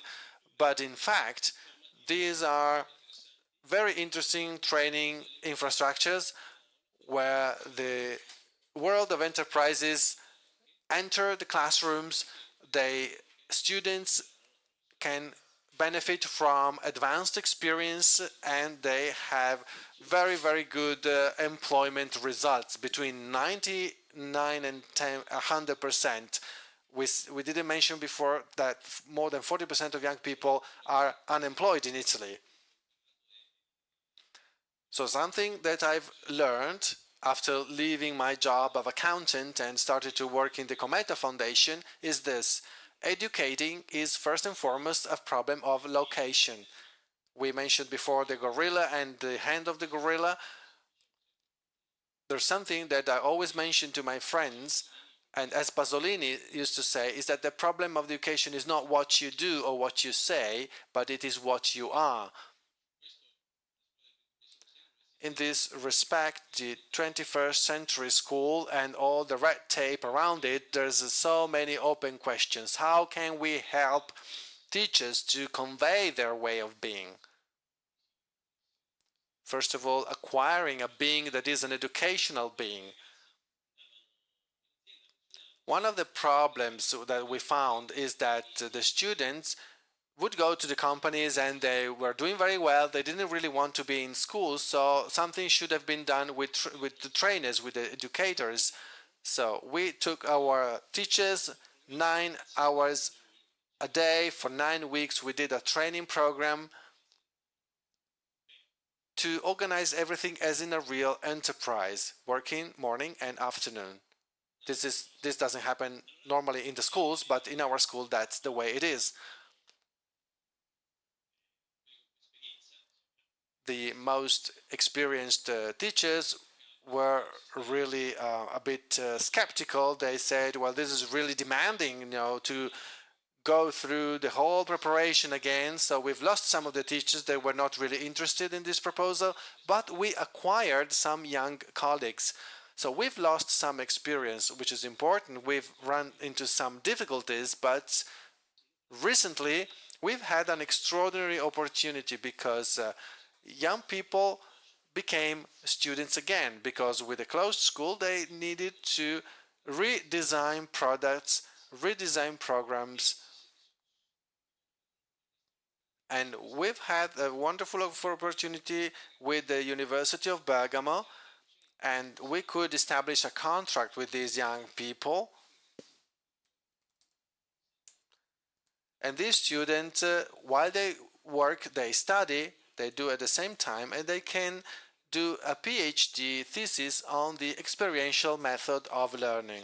But in fact, these are very interesting training infrastructures where the world of enterprises enter the classrooms. Students can benefit from advanced experience and they have very, very good employment results between 99 and 100%. We didn't mention before that more than 40% of young people are unemployed in Italy. So something that I've learned after leaving my job of accountant and started to work in the Cometa Foundation is this. Educating is first and foremost a problem of location. We mentioned before the gorilla and the hand of the gorilla. There's something that I always mention to my friends, and as Pasolini used to say, is that the problem of education is not what you do or what you say, but it is what you are. In this respect, the 21st century school and all the red tape around it, there's so many open questions. How can we help teachers to convey their way of being? First of all, acquiring a being that is an educational being. One of the problems that we found is that the students would go to the companies and they were doing very well. They didn't really want to be in school, so something should have been done with the trainers, with the educators. So we took our teachers 9 hours a day for 9 weeks. We did a training program to organize everything as in a real enterprise, working morning and afternoon. This doesn't happen normally in the schools, but in our school that's the way it is. The most experienced teachers were really a bit skeptical. They said, well, this is really demanding, to go through the whole preparation again. So we've lost some of the teachers that were not really interested in this proposal, but we acquired some young colleagues. So we've lost some experience, which is important. We've run into some difficulties, but recently we've had an extraordinary opportunity because young people became students again, because with a closed school they needed to redesign products, redesign programs, and we've had a wonderful opportunity with the University of Bergamo, and we could establish a contract with these young people. And these students, while they work, they study, they do at the same time, and they can do a PhD thesis on the experiential method of learning.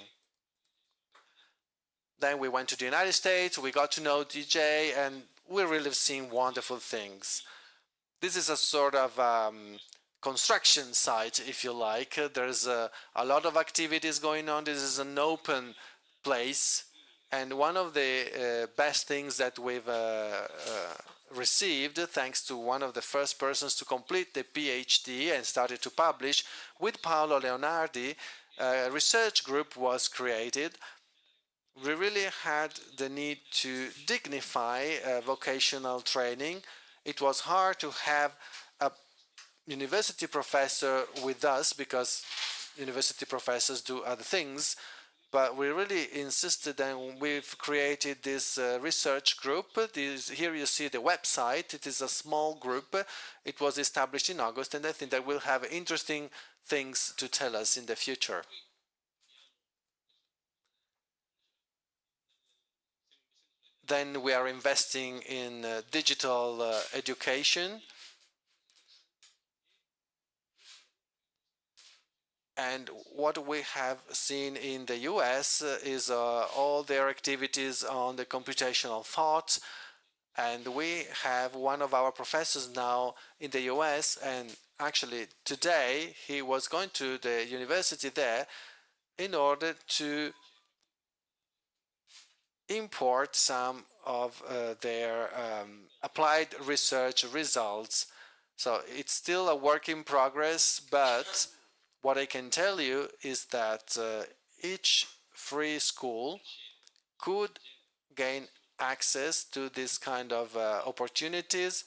Then we went to the United States, we got to know DJ, and we really seen wonderful things. This is a sort of construction site, if you like. There's a lot of activities going on. This is an open place. And one of the best things that we've received, thanks to one of the first persons to complete the PhD and started to publish, with Paolo Leonardi, a research group was created. We really had the need to dignify vocational training. It was hard to have a university professor with us because university professors do other things, but we really insisted, and we've created this research group. Here you see the website. It is a small group. It was established in August, and I think that we'll have interesting things to tell us in the future. Then we are investing in digital education. And what we have seen in the US is all their activities on the computational thought. And we have one of our professors now in the US, and actually today he was going to the university there in order to import some of their applied research results. So it's still a work in progress, but what I can tell you is that each free school could gain access to this kind of opportunities,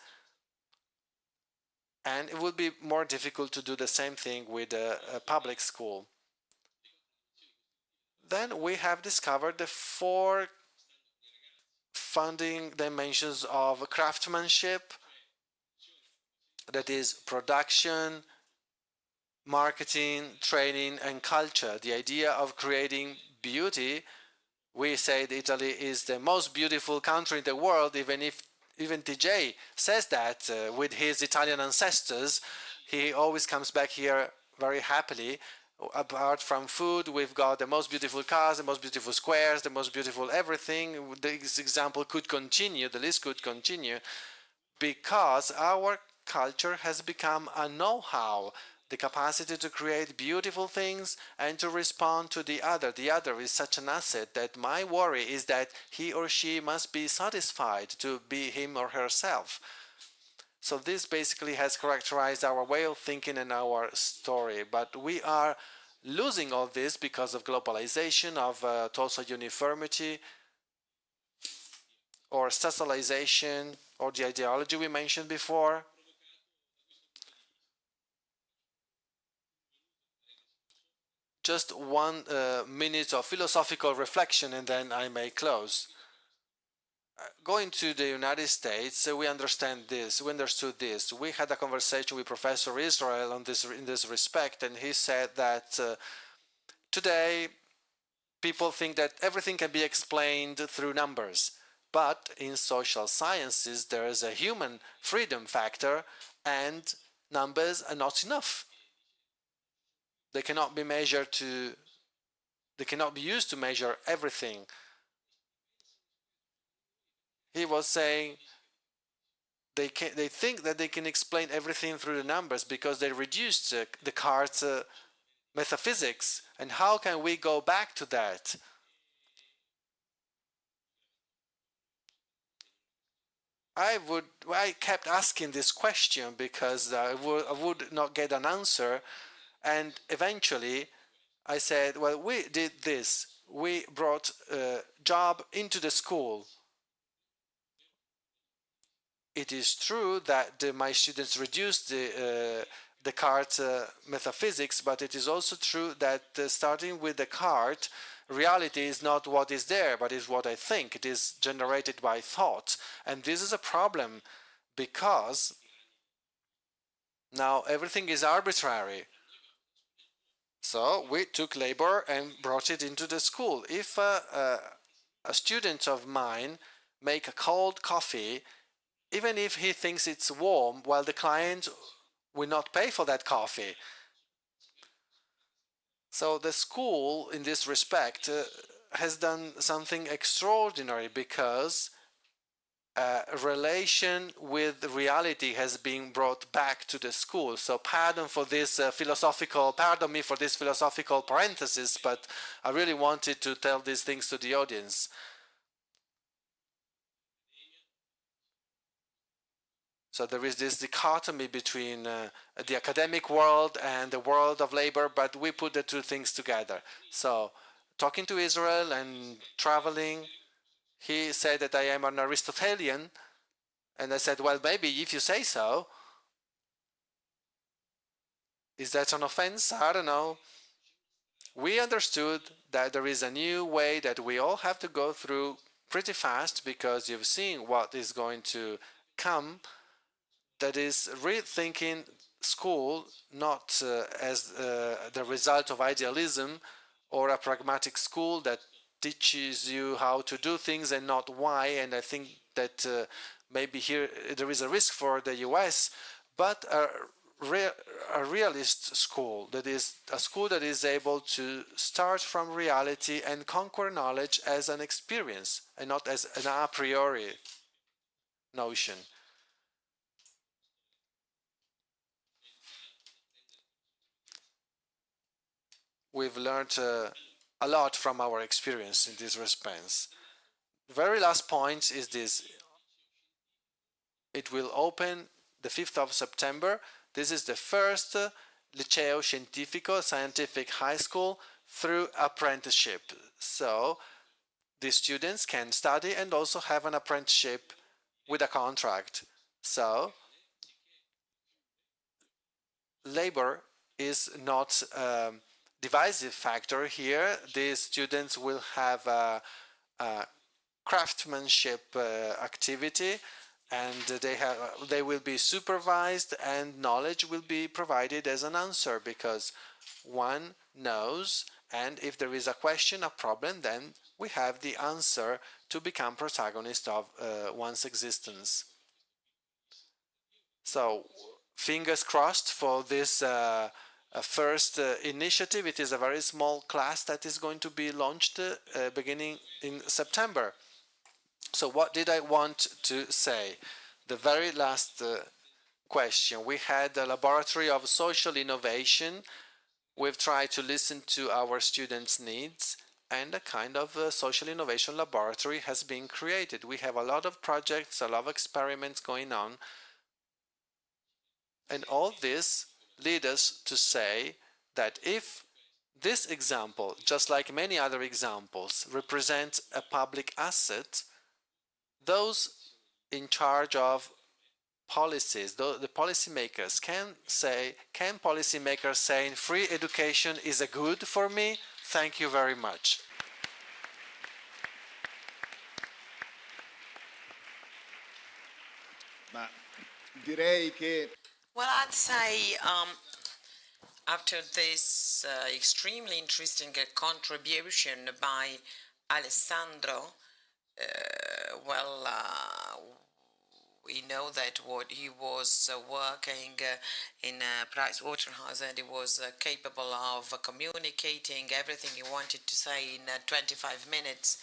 and it would be more difficult to do the same thing with a public school. Then we have discovered the four founding dimensions of craftsmanship, that is production, marketing, training, and culture. The idea of creating beauty. We say that Italy is the most beautiful country in the world, even TJ says that with his Italian ancestors. He always comes back here very happily. Apart from food, we've got the most beautiful cars, the most beautiful squares, the most beautiful everything. This example could continue, the list could continue, because our culture has become a know-how, the capacity to create beautiful things and to respond to the other. The other is such an asset that my worry is that he or she must be satisfied to be him or herself. So this basically has characterized our way of thinking and our story. But we are losing all this because of globalization, of total uniformity, or socialization, or the ideology we mentioned before. Just 1 minute of philosophical reflection and then I may close. Going to the United States, we understand this. We understood this. We had a conversation with Professor Israel on this in this respect, and he said that today people think that everything can be explained through numbers, but in social sciences there is a human freedom factor, and numbers are not enough. They cannot be measured to. They cannot be used to measure everything. He was saying they think that they can explain everything through the numbers because they reduced Descartes' metaphysics. And how can we go back to that? I kept asking this question because I would not get an answer, and eventually I said, well, we did this. We brought job into the school. It is true that my students reduced the Descartes metaphysics, but it is also true that starting with Descartes, reality is not what is there, but is what I think. It is generated by thought. And this is a problem because now everything is arbitrary. So we took labor and brought it into the school. If a student of mine make a cold coffee, even if he thinks it's warm, well, the client will not pay for that coffee. So the school, in this respect, has done something extraordinary because relation with reality has been brought back to the school. So pardon me for this philosophical parenthesis, but I really wanted to tell these things to the audience. So there is this dichotomy between the academic world and the world of labor, but we put the two things together. So talking to Israel and traveling, he said that I am an Aristotelian, and I said, well, maybe if you say so. Is that an offense? I don't know. We understood that there is a new way that we all have to go through pretty fast because you've seen what is going to come. That is rethinking school not as the result of idealism or a pragmatic school that teaches you how to do things and not why. And I think that maybe here there is a risk for the US, but a realist school, that is a school that is able to start from reality and conquer knowledge as an experience and not as an a priori notion. We've learned a lot from our experience in this respect. The very last point is this. It will open the 5th of September. This is the first Liceo Scientifico, scientific high school, through apprenticeship. So the students can study and also have an apprenticeship with a contract. So labor is not a divisive factor here. The students will have a craftsmanship activity, and they will be supervised, and knowledge will be provided as an answer, because one knows, and if there is a question, a problem, then we have the answer to become protagonist of one's existence. So, fingers crossed for this first initiative. It is a very small class that is going to be launched beginning in September. So, what did I want to say? The very last question. We had a laboratory of social innovation. We've tried to listen to our students' needs, and a kind of social innovation laboratory has been created. We have a lot of projects, a lot of experiments going on, and all this leads us to say that if this example, just like many other examples, represents a public asset, those in charge of policies, the policymakers can policymakers saying free education is a good for me? Thank you very much. Ma direi che Well, I'd say after this extremely interesting contribution by Alessandro, we know that what he was working in Pricewaterhouse, and he was capable of communicating everything he wanted to say in 25 minutes.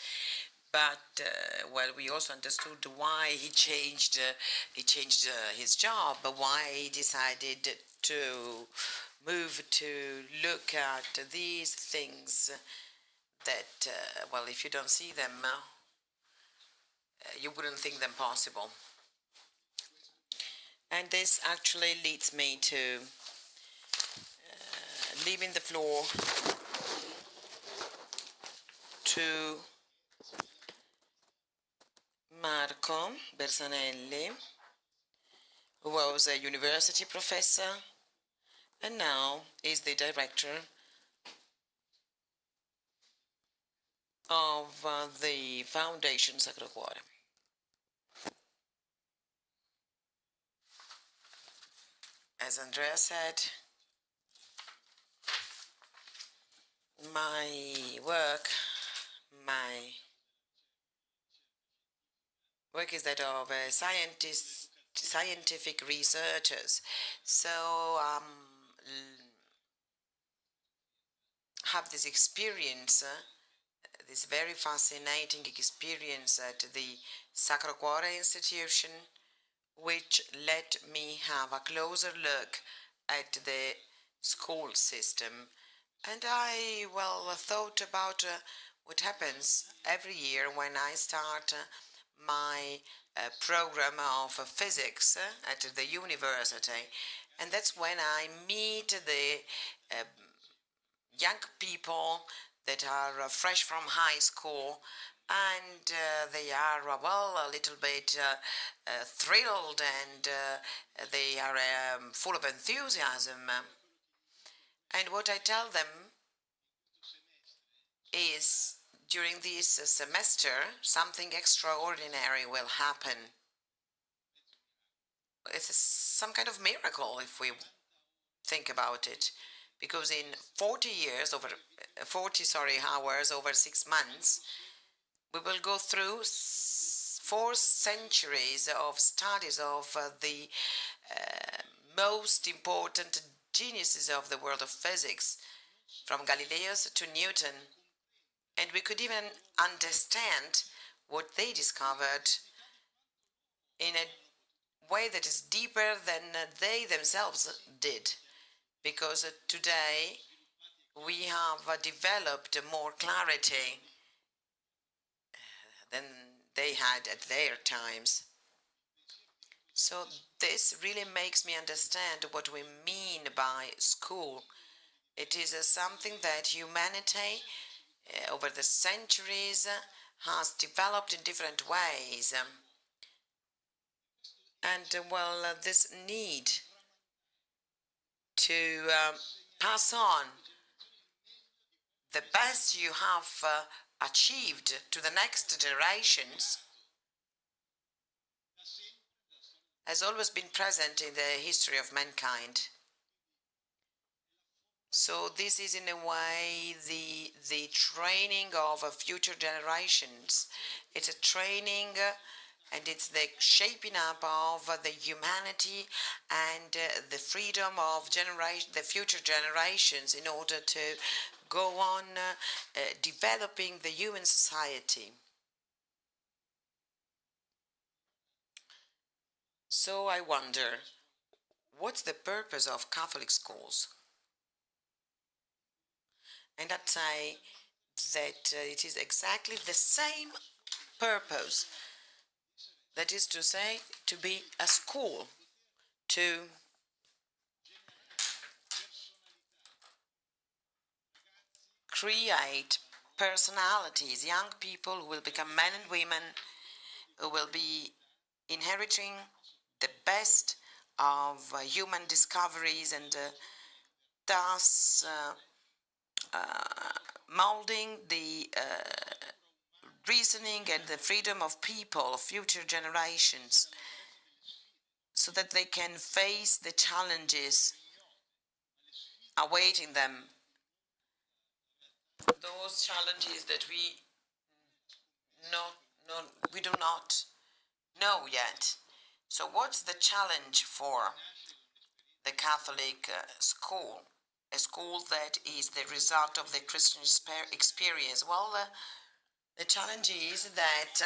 But we also understood why he changed his job, why he decided to move to look at these things that, if you don't see them, you wouldn't think them possible. And this actually leads me to leaving the floor to Marco Bersanelli, who was a university professor and now is the director of the Foundation Sacro Cuore. As Andrea said, my work is that of scientific researchers. So have this experience, this very fascinating experience at the Sacro Cuore institution, which let me have a closer look at the school system. And I, thought about what happens every year when I start my program of physics at the university. And that's when I meet the young people that are fresh from high school, and they are a little bit thrilled, and they are full of enthusiasm. And what I tell them is, during this semester, something extraordinary will happen. It's some kind of miracle if we think about it, because in 40 hours over 6 months, we will go through 4 centuries of studies of the most important geniuses of the world of physics, from Galileo to Newton, and we could even understand what they discovered in a way that is deeper than they themselves did, because today we have developed more clarity than they had at their times. So this really makes me understand what we mean by school. It is something that humanity over the centuries has developed in different ways. And this need to pass on the best you have achieved to the next generations has always been present in the history of mankind. So this is in a way the training of future generations. It's a training and it's the shaping up of the humanity and the freedom of the future generations in order to go on developing the human society. So I wonder, what's the purpose of Catholic schools? And I'd say that it is exactly the same purpose. That is to say, to be a school, to create personalities, young people who will become men and women, who will be inheriting the best of human discoveries and thus molding the reasoning and the freedom of people, of future generations, so that they can face the challenges awaiting them. Those challenges that we do not know yet. So what's the challenge for the Catholic school? A school that is the result of the Christian experience. Well, the challenge is that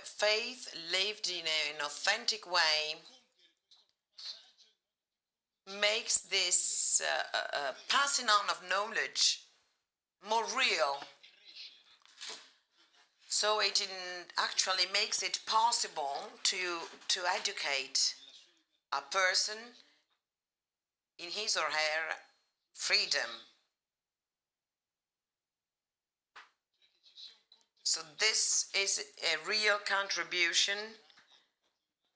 faith lived in an authentic way makes this passing on of knowledge more real. So it actually makes it possible to educate a person in his or her freedom. So this is a real contribution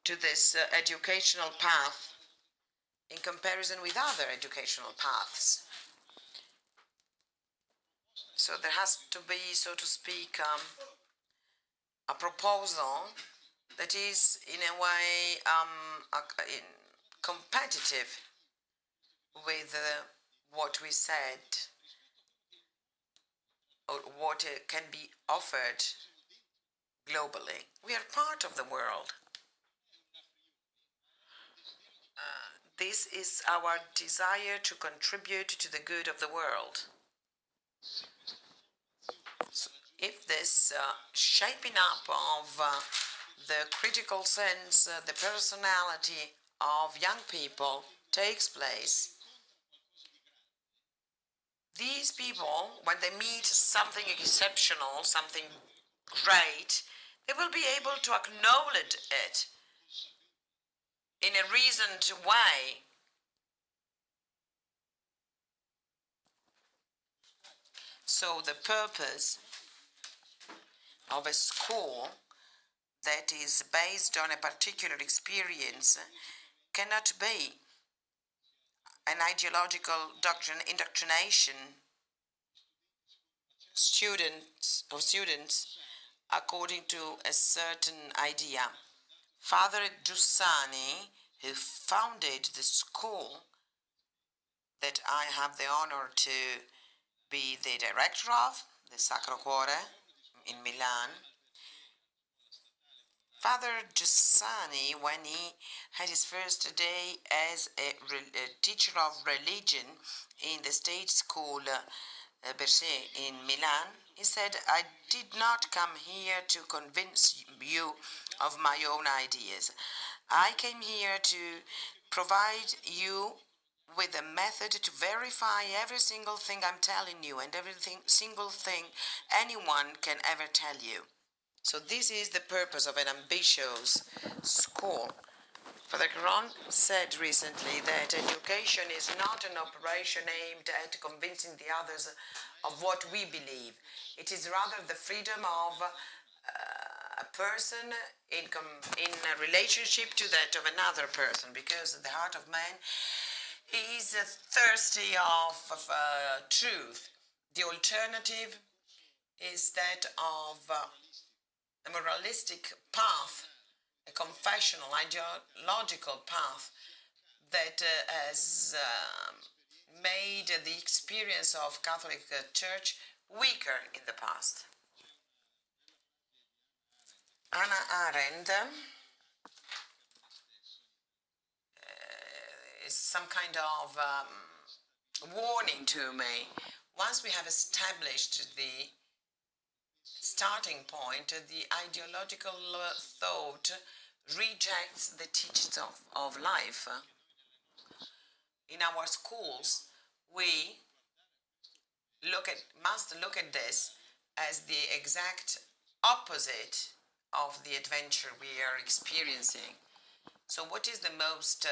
to this educational path in comparison with other educational paths. So there has to be, so to speak, a proposal that is in a way competitive with what we said or what can be offered globally. We are part of the world. This is our desire to contribute to the good of the world. So if this shaping up of the critical sense, the personality of young people takes place, these people, when they meet something exceptional, something great, they will be able to acknowledge it in a reasoned way. So the purpose of a school that is based on a particular experience cannot be an ideological indoctrination of students according to a certain idea. Father Giussani, who founded the school that I have the honor to be the director of, the Sacro Cuore in Milan, Father Giussani, when he had his first day as a teacher of religion in the state school Bersanelli in Milan, he said, "I did not come here to convince you of my own ideas. I came here to provide you with a method to verify every single thing I'm telling you and every single thing anyone can ever tell you." So this is the purpose of an ambitious school. Father Caron said recently that education is not an operation aimed at convincing the others of what we believe. It is rather the freedom of a person in a relationship to that of another person, because the heart of man is thirsty of truth. The alternative is that of a moralistic path, a confessional, ideological path that has made the experience of Catholic Church weaker in the past. Hannah Arendt is some kind of warning to me. Once we have established the starting point, the ideological thought rejects the teachings of life. In our schools, we must look at this as the exact opposite of the adventure we are experiencing. So what is the most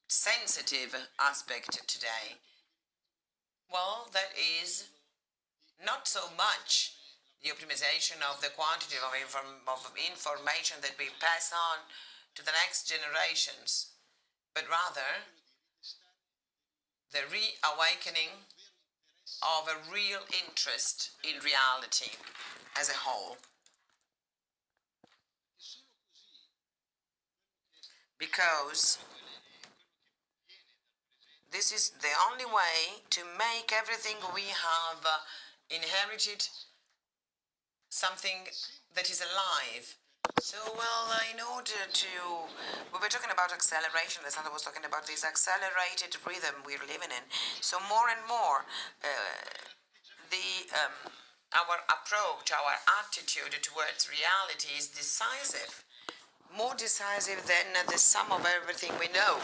sensitive aspect today? Well, that is not so much the optimization of the quantity of information that we pass on to the next generations, but rather the reawakening of a real interest in reality as a whole. Because this is the only way to make everything we have inherited something that is alive. So, in order to, we were talking about acceleration, Alessandro was talking about this accelerated rhythm we're living in. So more and more, our approach, our attitude towards reality is decisive, more decisive than the sum of everything we know.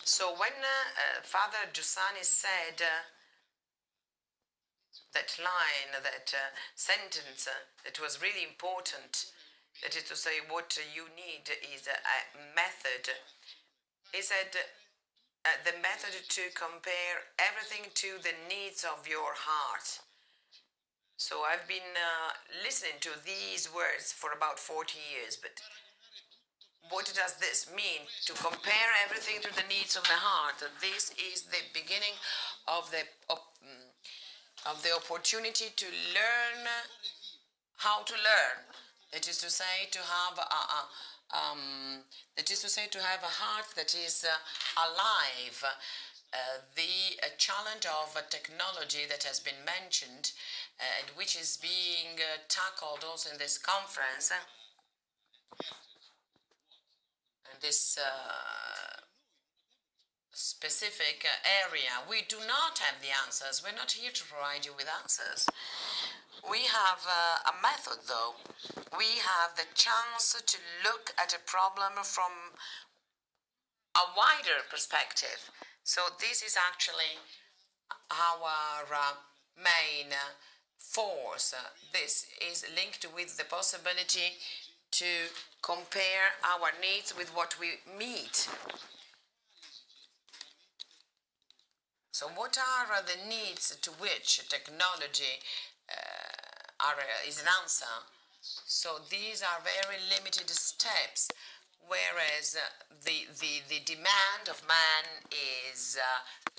So when Father Giussani said that line, that sentence that was really important, that is to say, what you need is a method. He said the method to compare everything to the needs of your heart. So I've been listening to these words for about 40 years, but what does this mean? To compare everything to the needs of the heart. This is the beginning of the opportunity to learn how to learn. That is to say, to have a heart that is alive. The challenge of technology that has been mentioned and which is being tackled also in this conference, and this specific area, we do not have the answers. We're not here to provide you with answers. We have a method, though. We have the chance to look at a problem from a wider perspective. So this is actually our main force. This is linked with the possibility to compare our needs with what we meet. So what are the needs to which technology is an answer? So these are very limited steps, whereas the demand of man is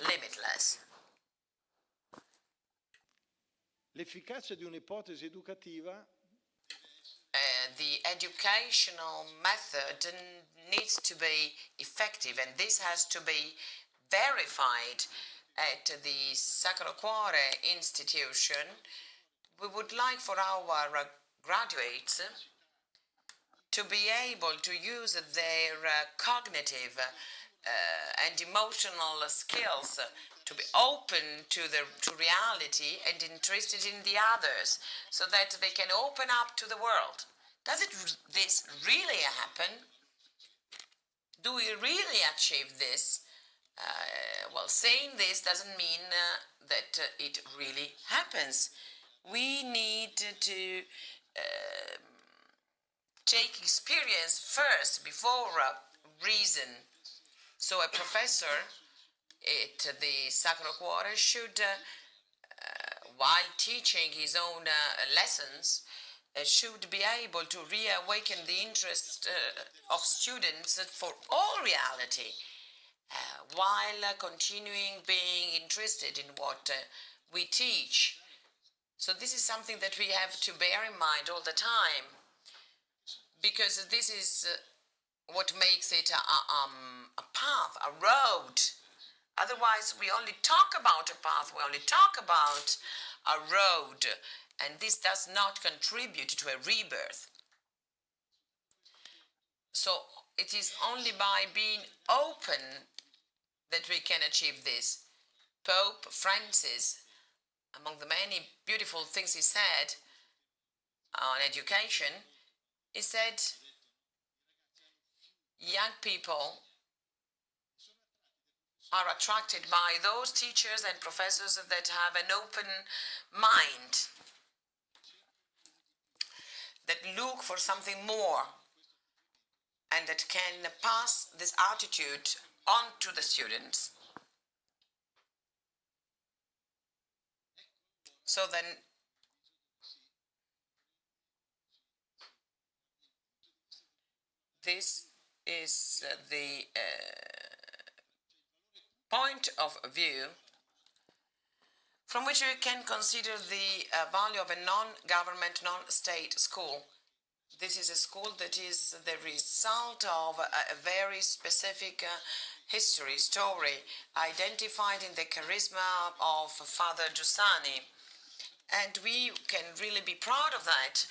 limitless. L'efficacia di un'ipotesi educativa the educational method needs to be effective, and this has to be verified at the Sacro Cuore institution. We would like for our graduates to be able to use their cognitive and emotional skills to be open to reality and interested in the others, so that they can open up to the world. Does this really happen? Do we really achieve this? Saying this doesn't mean that it really happens. We need to take experience first before reason. So a professor at the Sacro Cuore should, while teaching his own lessons, should be able to reawaken the interest of students for all reality. while continuing being interested in what we teach. So this is something that we have to bear in mind all the time, because this is what makes it a path, a road. Otherwise, we only talk about a path, we only talk about a road, and this does not contribute to a rebirth. So it is only by being open that we can achieve this. Pope Francis, among the many beautiful things he said on education, he said, young people are attracted by those teachers and professors that have an open mind, that look for something more, and that can pass this attitude on to the students. So then, this is the point of view from which we can consider the value of a non-government, non-state school. This is a school that is the result of a very specific history, story, identified in the charisma of Father Giussani. And we can really be proud of that.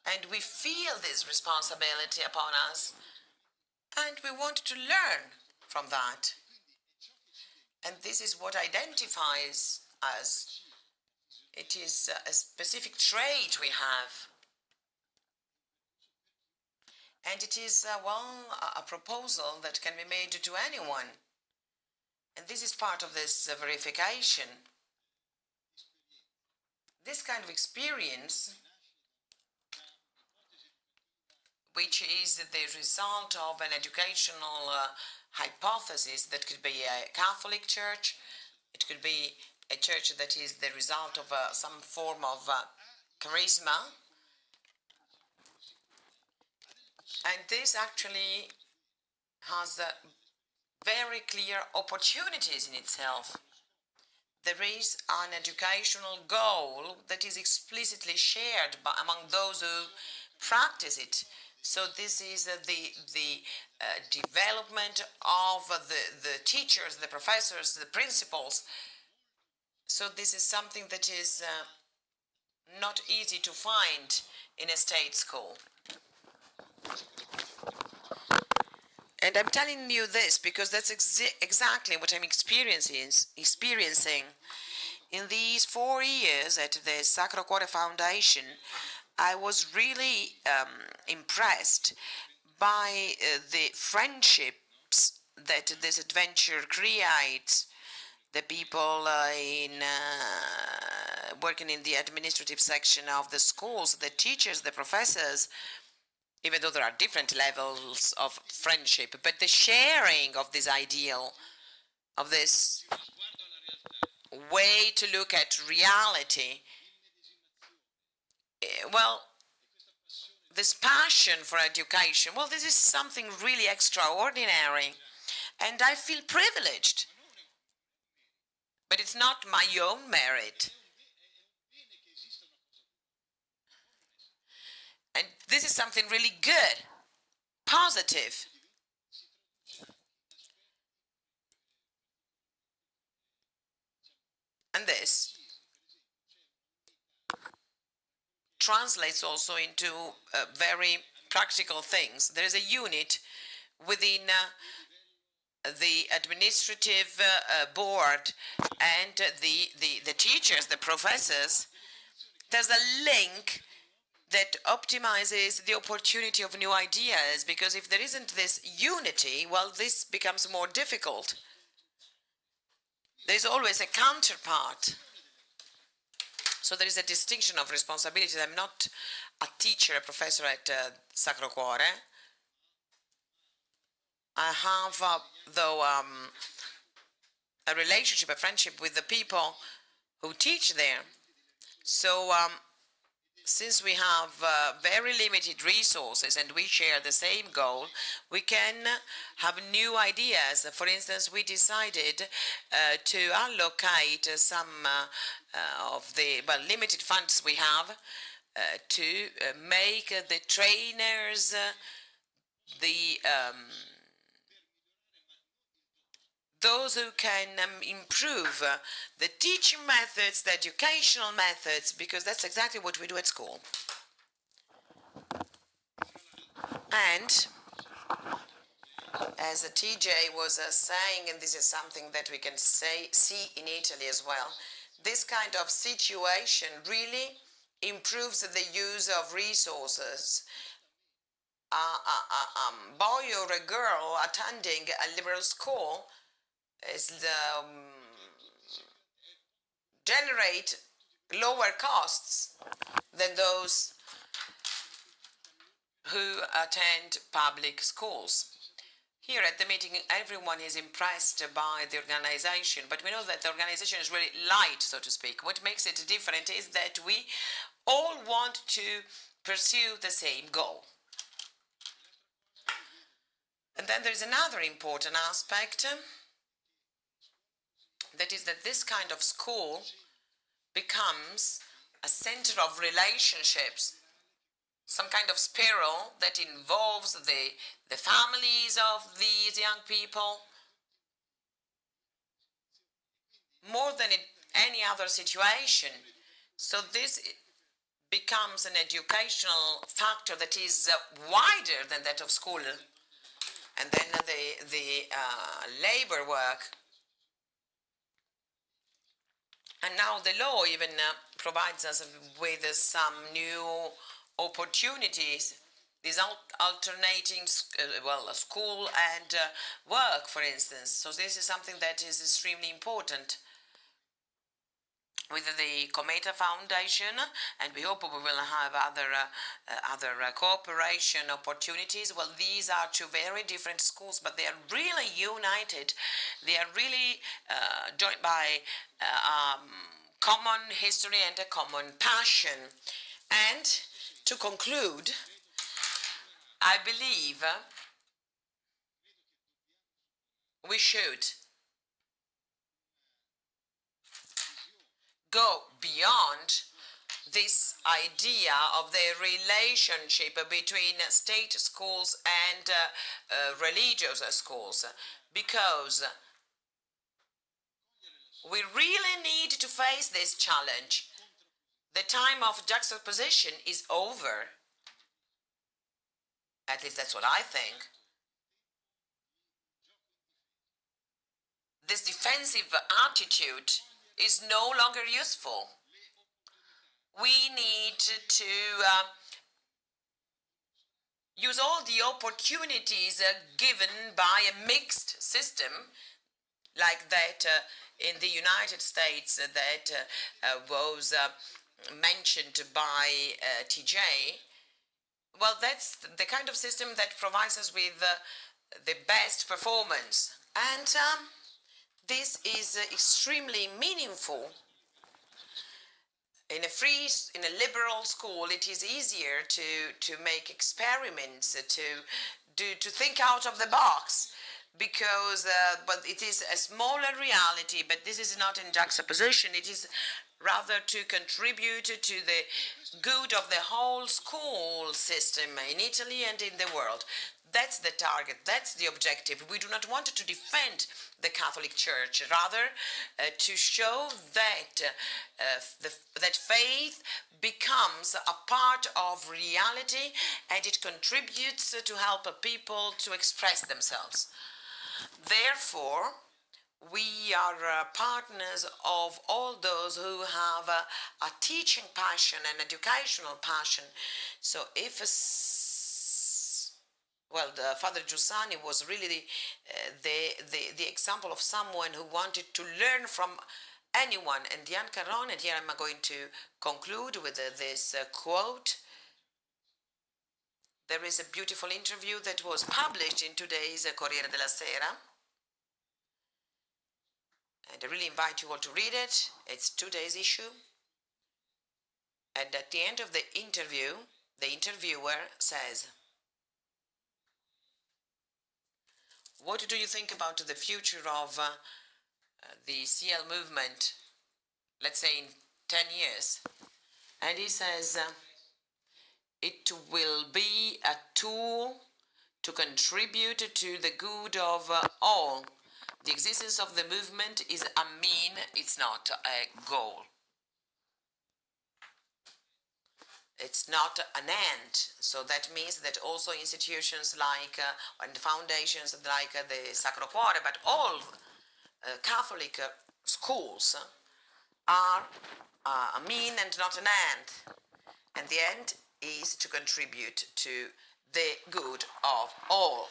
And we feel this responsibility upon us. And we want to learn from that. And this is what identifies us. It is a specific trait we have. And it is, a proposal that can be made to anyone. And this is part of this verification. This kind of experience, which is the result of an educational hypothesis that could be a Catholic church, it could be a church that is the result of some form of charisma. And this actually has very clear opportunities in itself. There is an educational goal that is explicitly shared among those who practice it. So this is the development of the teachers, the professors, the principals. So this is something that is not easy to find in a state school. And I'm telling you this because that's exactly what I'm experiencing. In these 4 years at the Sacro Cuore Foundation, I was really impressed by the friendships that this adventure creates. The people working in the administrative section of the schools, the teachers, the professors, even though there are different levels of friendship, but the sharing of this ideal, of this way to look at reality, well, this passion for education, well, this is something really extraordinary, and I feel privileged, but it's not my own merit. And this is something really good, positive. And this translates also into very practical things. There is a unit within the administrative board and the teachers, the professors. There's a link that optimizes the opportunity of new ideas, because if there isn't this unity, well, this becomes more difficult. There's always a counterpart. So there is a distinction of responsibilities. I'm not a teacher, a professor at Sacro Cuore. I have, though, a relationship, a friendship with the people who teach there. So since we have very limited resources and we share the same goal, we can have new ideas. For instance, we decided to allocate some of the limited funds we have to make the trainers the those who can improve the teaching methods, the educational methods, because that's exactly what we do at school. And as TJ was saying, and this is something that we can see in Italy as well, this kind of situation really improves the use of resources. A boy or a girl attending a liberal school is generate lower costs than those who attend public schools. Here at the meeting, everyone is impressed by the organization, but we know that the organization is really light, so to speak. What makes it different is that we all want to pursue the same goal. And then there's another important aspect, that is that this kind of school becomes a center of relationships, some kind of spiral that involves the families of these young people more than in any other situation. So this becomes an educational factor that is wider than that of school. And then the labor work. And now the law even provides us with some new opportunities. These alternating, school and work, for instance. So this is something that is extremely important. With the Cometa Foundation, and we hope we will have other cooperation opportunities. Well, these are two very different schools, but they are really united. They are really joined by common history and a common passion. And to conclude, I believe we should go beyond this idea of the relationship between state schools and religious schools, because we really need to face this challenge. The time of juxtaposition is over. At least that's what I think. This defensive attitude is no longer useful. We need to use all the opportunities given by a mixed system like that in the United States that was mentioned by TJ. Well, that's the kind of system that provides us with the best performance. And this is extremely meaningful. In a liberal school, it is easier to make experiments, to think out of the box, because but it is a smaller reality. But this is not in juxtaposition. It is rather to contribute to the good of the whole school system in Italy and in the world. That's the target, that's the objective. We do not want to defend the Catholic Church, rather to show that that faith becomes a part of reality and it contributes to help people to express themselves. Therefore, we are partners of all those who have a teaching passion and educational passion. So if the Father Giussani was really the example of someone who wanted to learn from anyone. And Diane Caron, and here I'm going to conclude with this quote. There is a beautiful interview that was published in today's Corriere della Sera. And I really invite you all to read it. It's today's issue. And at the end of the interview, the interviewer says, what do you think about the future of the CL movement, let's say in 10 years? And he says, it will be a tool to contribute to the good of all. The existence of the movement is a mean, it's not a goal. It's not an end. So that means that also institutions like and foundations like the Sacro Cuore, but all Catholic schools are a mean and not an end. And the end is to contribute to the good of all.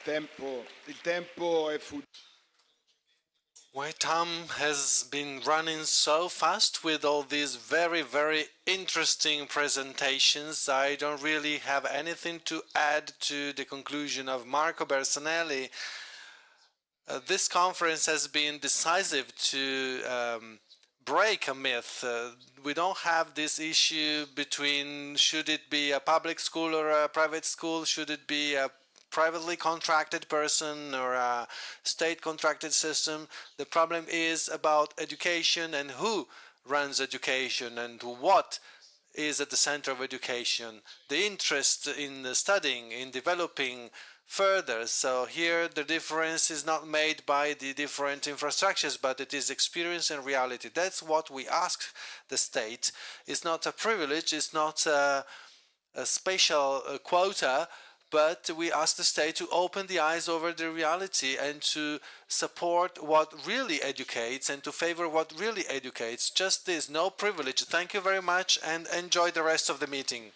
Il tempo è fugito. Why Tom has been running so fast with all these very, very interesting presentations. I don't really have anything to add to the conclusion of Marco Bersanelli. This conference has been decisive to break a myth. We don't have this issue between should it be a public school or a private school, should it be a privately contracted person or a state contracted system. The problem is about education and who runs education and what is at the center of education. The interest in studying, in developing further. So here the difference is not made by the different infrastructures, but it is experience and reality. That's what we ask the state. It's not a privilege, it's not a special quota, but we ask the state to open the eyes over the reality and to support what really educates and to favor what really educates. Just this, no privilege. Thank you very much and enjoy the rest of the meeting.